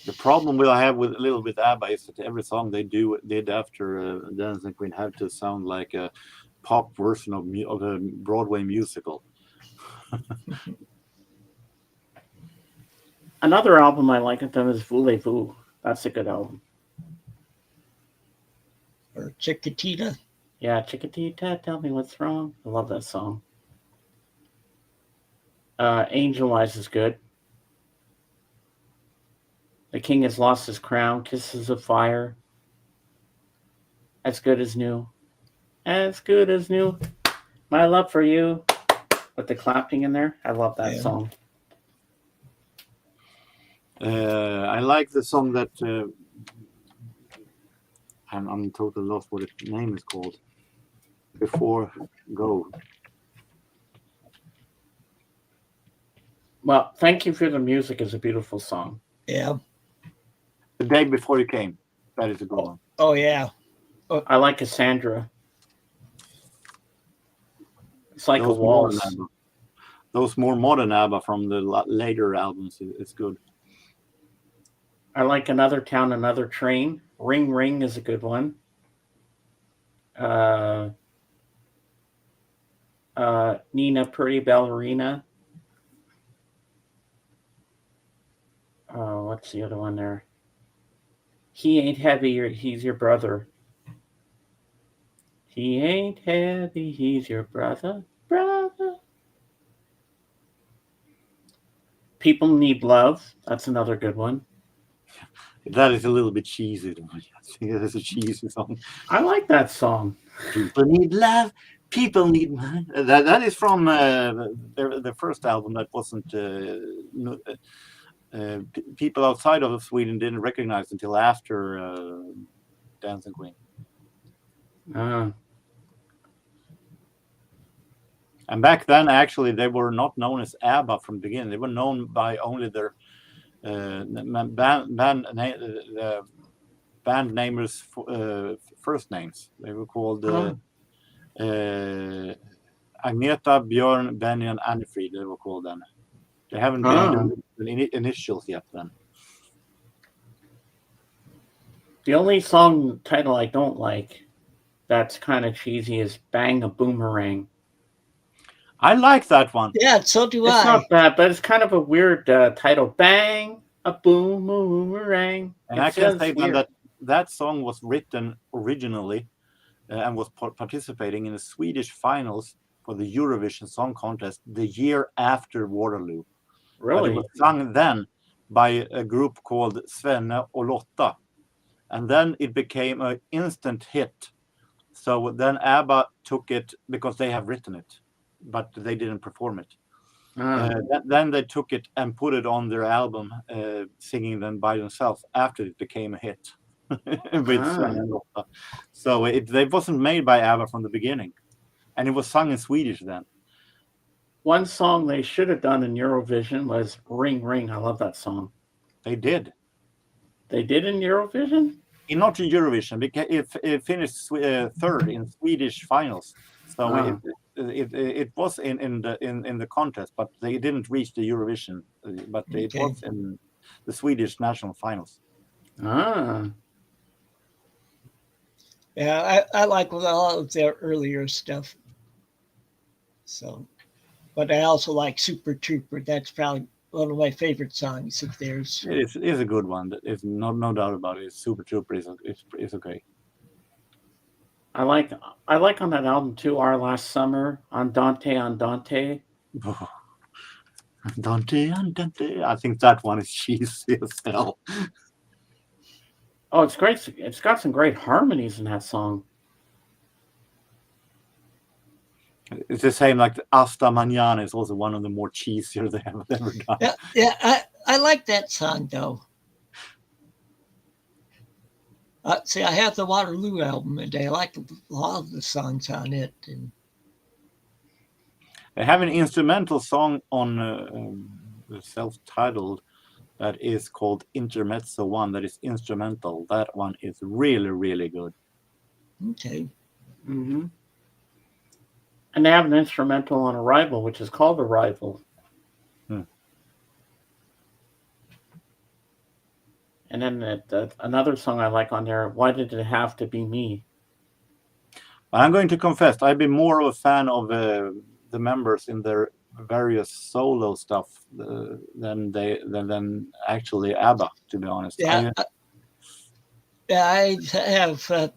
The problem I have with a little bit ABBA is that every song they did after Dancing Queen had to sound like a pop version of a Broadway musical. Another album I like of them is Voulez-Vous. That's a good album. Or Chiquitita. Yeah, Chiquitita, tell me what's wrong. I love that song. Angel Eyes is good. The King Has Lost His Crown, Kisses of Fire. As Good as New. As Good as New. My Love for You. With the clapping in there. I love that song. I like the song that I'm totally lost what its name is called. Before Go. Well, Thank You for the Music is a beautiful song. Yeah. The Day Before You Came. That is a good one. Oh, yeah. I like Cassandra. It's like a waltz. Those more modern ABBA from the later albums is good. I like Another Town, Another Train. Ring Ring is a good one. Nina Pretty Ballerina. What's the other one there? He Ain't Heavy, He's Your Brother. He ain't heavy, he's your brother. People Need Love. That's another good one. That is a little bit cheesy. I think it is a cheesy song. I like that song. People need love. People need money. That is from the first album that wasn't people outside of Sweden didn't recognize until after Dancing Queen. And back then, actually, they were not known as ABBA from the beginning. They were known by only their band namers' first names. They were called Agneta, Björn, Benny, and Annefrid. They were called then. They haven't been initials yet then. The only song title I don't like that's kind of cheesy is Bang a Boomerang. I like that one. Yeah, so do I. It's not bad, but it's kind of a weird title. Bang a boomerang. And I can say that song was written originally and was participating in the Swedish finals for the Eurovision Song Contest the year after Waterloo. Really? But it was sung then by a group called Svenne och Lotta. And then it became an instant hit. So then ABBA took it because they have written it, but they didn't perform it. Then they took it and put it on their album, singing them by themselves after it became a hit. With Svenne and Lotta. So it wasn't made by ABBA from the beginning. And it was sung in Swedish then. One song they should have done in Eurovision was Ring Ring. I love that song. They did. They did in Eurovision? Not in Eurovision, because it finished third in Swedish finals. So it was in the contest, but they didn't reach the Eurovision. But it was in the Swedish national finals. Yeah, I like a lot of their earlier stuff. So, but I also like Super Trooper. That's probably one of my favorite songs of theirs. It is a good one. It's no doubt about it. Super Trooper is okay. I like on that album too, Our Last Summer, Andante. Oh, Andante. I think that one is cheesy as hell. Oh, it's great. It's got some great harmonies in that song. It's the same like Hasta Mañana is also one of the more cheesier they have ever done. Yeah, I like that song though. See, I have the Waterloo album, and I like a lot of the songs on it. And they have an instrumental song on the self-titled that is called Intermezzo 1, that is instrumental. That one is really, really good. Okay. Mm-hmm. And they have an instrumental on Arrival, which is called Arrival. And then another song I like on there, Why Did It Have to Be Me? I'm going to confess, I've been more of a fan of the members in their various solo stuff than actually ABBA, to be honest. Yeah, I have.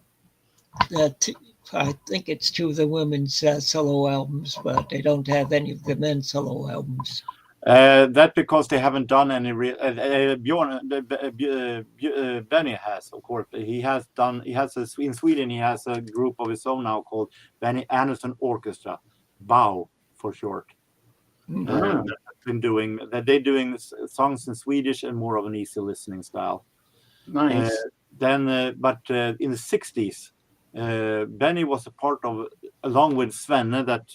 I think it's two of the women's solo albums, but they don't have any of the men's solo albums. That because they haven't done any Bjorn Benny has, of course. In Sweden he has a group of his own now called Benny Andersson Orchestra, BAU for short. They're doing songs in Swedish and more of an easy listening style. Nice. But in the 60s, Benny was a part of, along with Svenne, that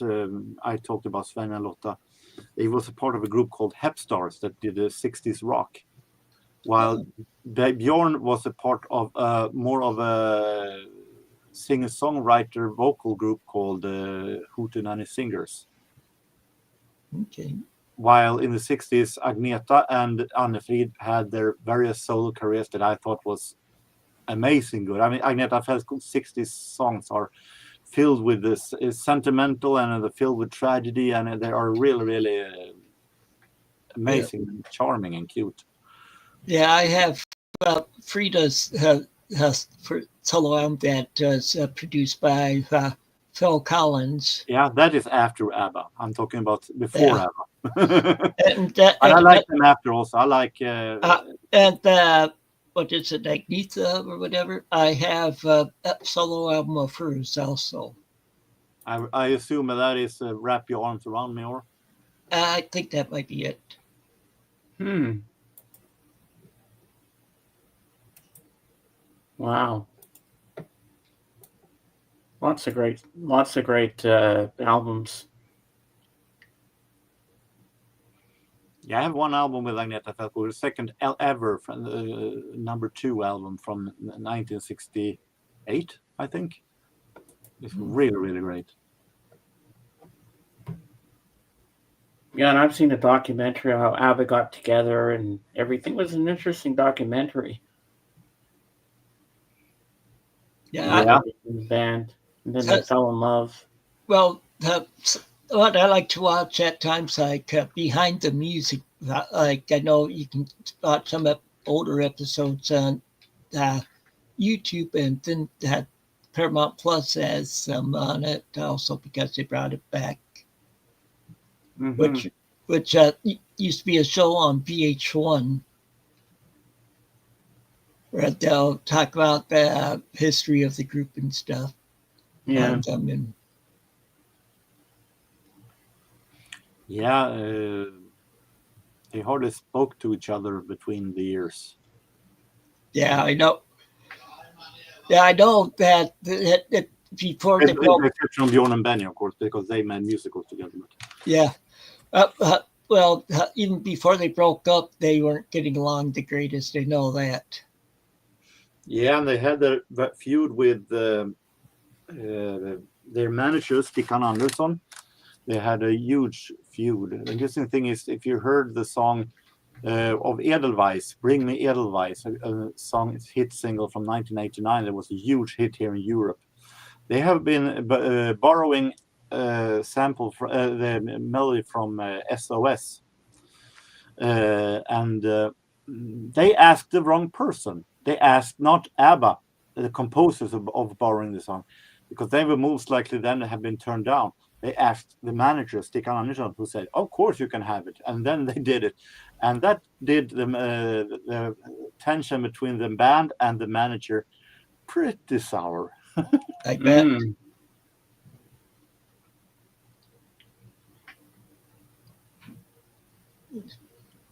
I talked about, Svenne and Lotta. He was a part of a group called Hepstars that did the 60s rock, while Bjorn was a part of more of a singer-songwriter vocal group called Hootenanny Singers. Okay. While in the 60s, Agneta and Anne-Frid had their various solo careers that I thought was amazing good. I mean, Agneta Fält's 60s songs are filled with this, is sentimental and they're filled with tragedy, and they are really, really amazing, and charming and cute. Yeah, I have Frida's solo album that was produced by Phil Collins. Yeah, that is after ABBA. I'm talking about before ABBA. And I like them after also. I like what is it, Agnetha or whatever? I have a solo album of hers also. I assume that is Wrap Your Arms Around Me, or? I think that might be it. Wow. Lots of great albums. Yeah, I have one album with Agneta Fällt, the second ever from the number 2 album from 1968, I think. It's really, really great. Yeah, and I've seen a documentary how ABBA got together and everything. It was an interesting documentary. Yeah. The band, and then they fell in love. Well, what I like to watch at times, like behind the music. Like I know you can watch some older episodes on YouTube, and then that Paramount Plus has some on it also because they brought it back. Mm-hmm. Which used to be a show on VH1. Where they'll talk about the history of the group and stuff. Yeah. They hardly spoke to each other between the years. Yeah, I know. Yeah, I know that before they broke. Exception of Bjorn and Benny, of course, because they made musicals together. Yeah. Well, even before they broke up, they weren't getting along the greatest. I know that. Yeah, and they had that feud with their manager, Stickan Andersson. They had a huge feud. The interesting thing is, if you heard the song of Edelweiss, Bring Me Edelweiss, a song, hit single from 1989, that was a huge hit here in Europe. They have been borrowing sample for the melody from SOS. And they asked the wrong person. They asked not ABBA, the composers of borrowing the song, because they were most likely then to have been turned down. They asked the manager, Stickan Andersson, who said, "Of course you can have it," and then they did it, and that did the tension between the band and the manager pretty sour. I bet.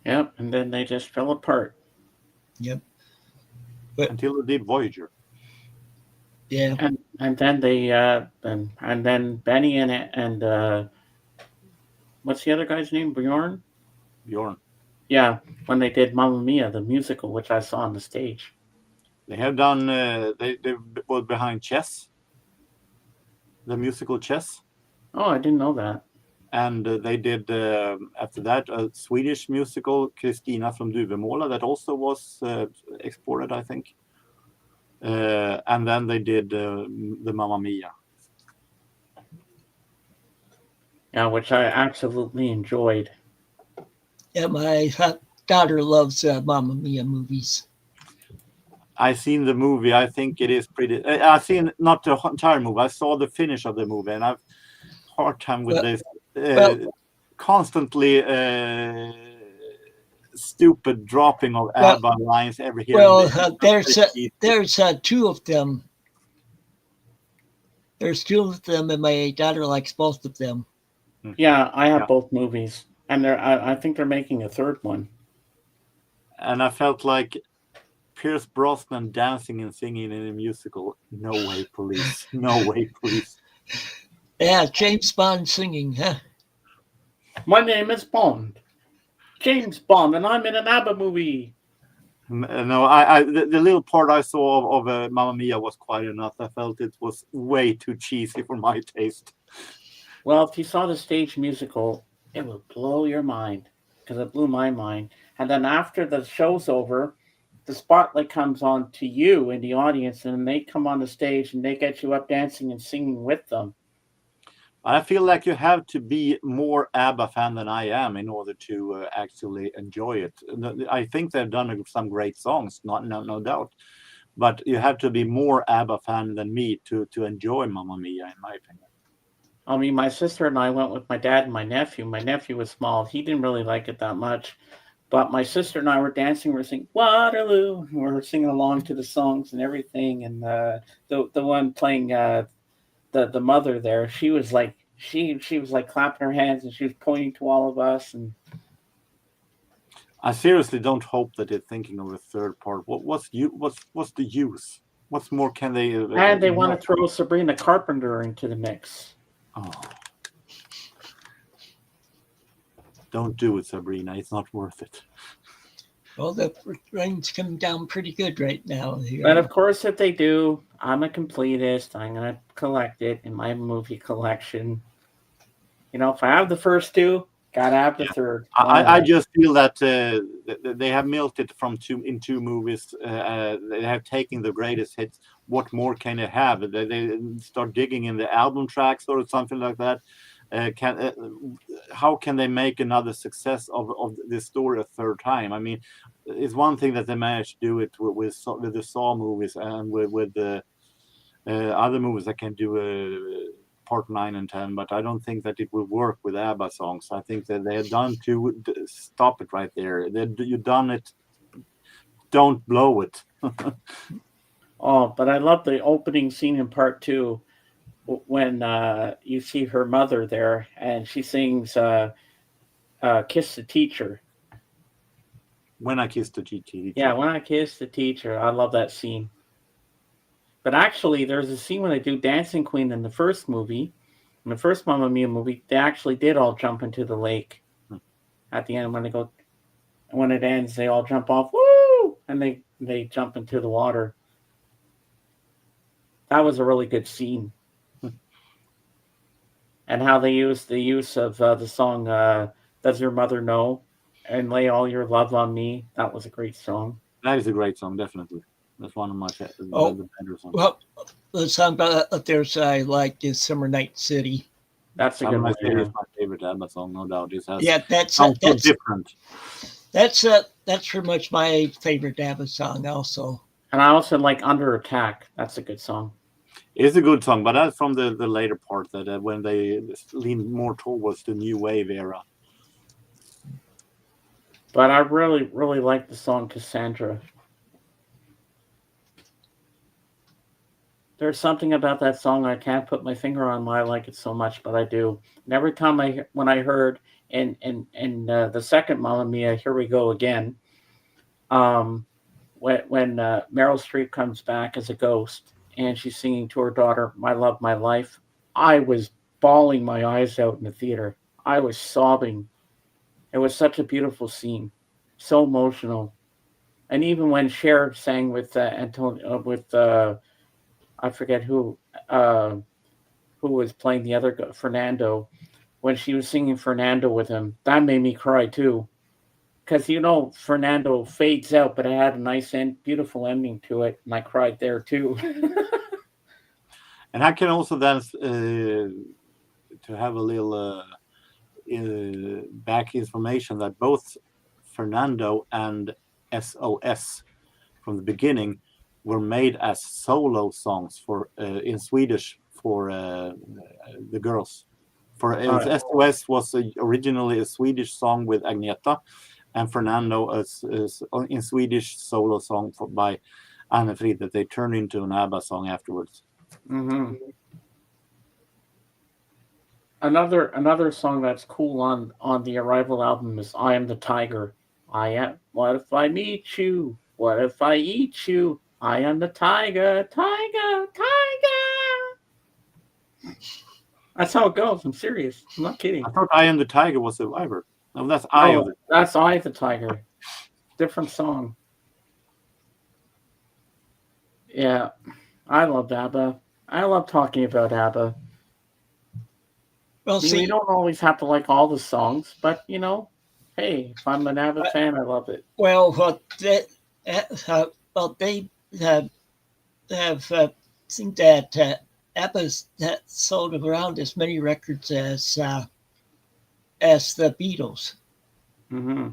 Yep, and then they just fell apart. Yep. Until the Deep Voyager. Yeah. And then they and then Benny and what's the other guy's name? Bjorn. Yeah, when they did Mamma Mia, the musical, which I saw on the stage. They have done. They were behind Chess, the musical Chess, Oh, I didn't know that. and they did after that a Swedish musical, Kristina from Duvemåla, that also was exported, I think. And then they did the Mamma Mia. Yeah, which I absolutely enjoyed. Yeah, my daughter loves Mamma Mia movies. I seen the movie. I think it is pretty. I seen not the entire movie. I saw the finish of the movie, and I've hard time with this constantly stupid dropping of ABBA lines every here and there. There's two of them. There's two of them, and my daughter likes both of them. Yeah, I have both movies, and I think they're making a third one. And I felt like Pierce Brosnan dancing and singing in a musical. No way, police. No way, police. Yeah, James Bond singing, huh? My name is Bond. James Bond, and I'm in an ABBA movie. No, the little part I saw of Mamma Mia was quite enough. I felt it was way too cheesy for my taste. Well, if you saw the stage musical, it will blow your mind, because it blew my mind. And then after the show's over, the spotlight comes on to you in the audience, and they come on the stage and they get you up dancing and singing with them. I feel like you have to be more ABBA fan than I am in order to actually enjoy it. I think they've done some great songs, no doubt, but you have to be more ABBA fan than me to enjoy Mamma Mia, in my opinion. I mean, my sister and I went with my dad and my nephew. My nephew was small; he didn't really like it that much. But my sister and I were dancing. We were singing Waterloo. We were singing along to the songs and everything. And the one playing the mother there, she was like she was like clapping her hands and she was pointing to all of us. And I seriously don't hope that they're thinking of a third part. What's the use? What's more can they? And they want to throw Sabrina Carpenter into the mix. Oh. Don't do it, Sabrina. It's not worth it. Well, the rain's coming down pretty good right now. Here. But of course, if they do, I'm a completist. I'm going to collect it in my movie collection. You know, if I have the first two, gotta have the third. I just feel that they have milked it in two movies. They have taken the greatest hits. What more can they have? They start digging in the album tracks or something like that. How can they make another success of this story a third time? I mean, it's one thing that they managed to do it with the Saw movies and with the other movies that can do part 9 and 10, but I don't think that it will work with ABBA songs. I think that they have done to stop it right there. You've done it. Don't blow it. Oh, but I love the opening scene in part 2 when you see her mother there and she sings Kiss the Teacher. When I Kissed the Teacher. Yeah, When I Kissed the Teacher. I love that scene. But actually, there's a scene when they do Dancing Queen in the first movie. In the first Mamma Mia movie, they actually did all jump into the lake. At the end, when it ends, they all jump off, woo! And they jump into the water. That was a really good scene. And how they used the use of the song Does Your Mother Know? And Lay All Your Love on Me. That was a great song. That is a great song, definitely. That's one of my the better songs. Well, the song up there I like is Summer Night City. That's a good one. It's my favorite ABBA song, no doubt. That's different. That's pretty much my favorite ABBA song, also. And I also like Under Attack. That's a good song. It's a good song, but that's from the later part that when they lean more towards the new wave era. But I really, really like the song Cassandra. There's something about that song I can't put my finger on why I like it so much, but I do. And every time when I heard in the second Mamma Mia, Here We Go Again, when Meryl Streep comes back as a ghost and she's singing to her daughter, My Love, My Life, I was bawling my eyes out in the theater. I was sobbing. It was such a beautiful scene. So emotional. And even when Cher sang with Antonio, with I forget who was playing the other guy, Fernando, when she was singing Fernando with him, that made me cry too. Because Fernando fades out, but it had a nice beautiful ending to it, and I cried there too. And I can also then to have a little back information that both Fernando and SOS from the beginning were made as solo songs for in Swedish for the girls. For SOS was originally a Swedish song with Agneta, and Fernando is in Swedish solo song by Anne-Frid that they turned into an ABBA song afterwards. Mm-hmm. Another song that's cool on the Arrival album is "I Am the Tiger." I am. What if I meet you? What if I eat you? I am the tiger, tiger, tiger. That's how it goes. I'm serious. I'm not kidding. I thought "I Am the Tiger" was Survivor. No, that's "I Am the." That's "I the Tiger." Different song. Yeah, I love ABBA. I love talking about ABBA. Well, see, you don't always have to like all the songs, but hey, if I'm an ABBA fan, I love it. well, they have seen that ABBA's sold around as many records as the Beatles. Mm-hmm.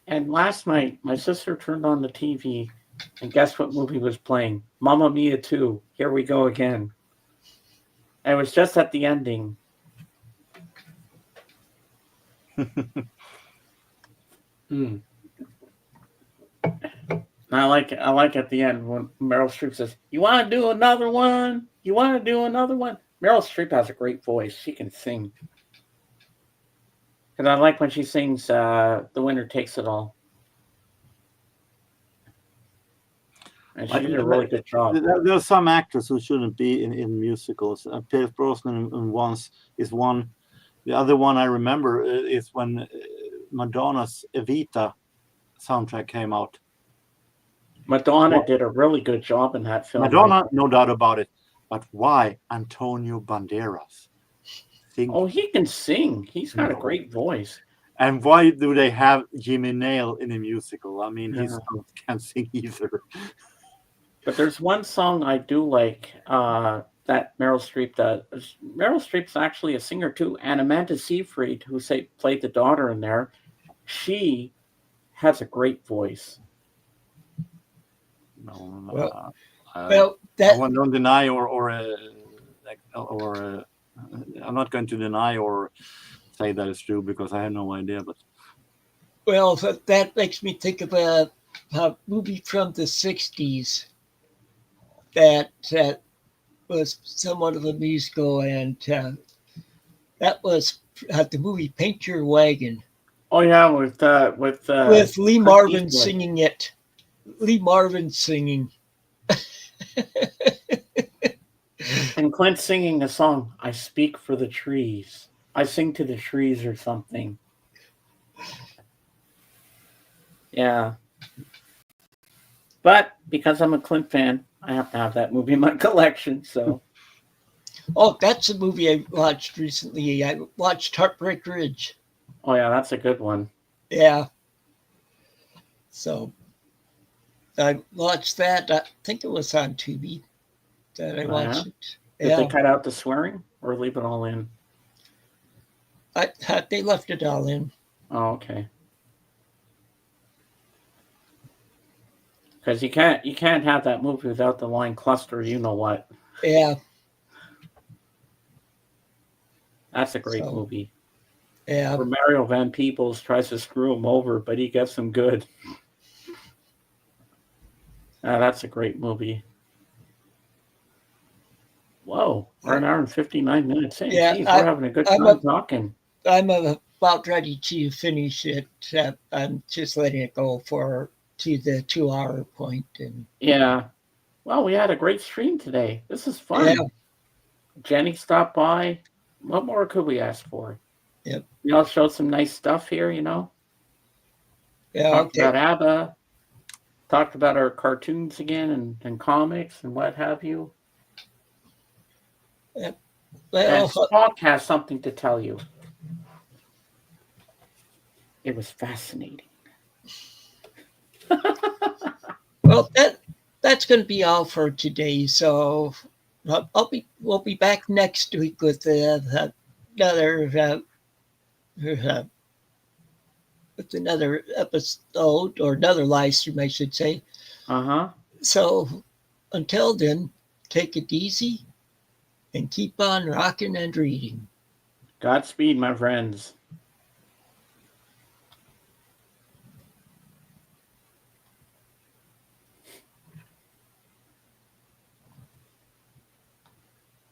And last night, my sister turned on the TV, and guess what movie was playing? Mamma Mia 2. Here we go again. And it was just at the ending. I like at the end when Meryl Streep says, "You want to do another one? You want to do another one?" Meryl Streep has a great voice. She can sing. And I like when she sings "The Winner Takes It All." And she did a really good job. There are some actors who shouldn't be in musicals. Pierce Brosnan is one. The other one I remember is when Madonna's Evita soundtrack came out. Madonna did a really good job in that film. Madonna, no doubt about it. But why Antonio Banderas? He can sing. He's got a great voice. And why do they have Jimmy Nail in a musical? I mean, he can't sing either. But there's one song I do like that Meryl Streep does. Meryl Streep's actually a singer too, and Amanda Seyfried, who played the daughter in there, she has a great voice. No, I don't deny or I'm not going to deny or say that it's true because I have no idea. But that makes me think of a movie from the '60s that was somewhat of a musical, and that was the movie "Paint Your Wagon." Oh yeah, with Lee Marvin singing it. Lee Marvin singing. And Clint singing the song, "I speak for the trees. I sing to the trees," or something. Yeah. But because I'm a Clint fan, I have to have that movie in my collection. So. Oh, that's a movie I watched recently. I watched Heartbreak Ridge. Oh yeah, that's a good one. Yeah. So I watched that. I think it was on Tubi that I watched it. Did they cut out the swearing or leave it all in? They left it all in. Oh, okay. Because you can't have that movie without the line "cluster." You know what? Yeah. That's a great movie. Yeah. Where Mario Van Peebles tries to screw him over, but he gets him good. That's a great movie. Whoa, we're an hour and 59 minutes in. Yeah, geez, we're having a good time talking. I'm about ready to finish it. I'm just letting it go to the 2-hour point. And yeah. Well, we had a great stream today. This is fun. Yeah. Jenny stopped by. What more could we ask for? Yep. We all showed some nice stuff here, you know. Yeah. Talked Okay. about ABBA. Talked about our cartoons again and comics and what have you. Well, And Spock has something to tell you. It was fascinating. well, that's going to be all for today. So we'll be back next week with another with another episode or another live stream, I should say. So until then, take it easy and keep on rocking and reading. Godspeed, my friends.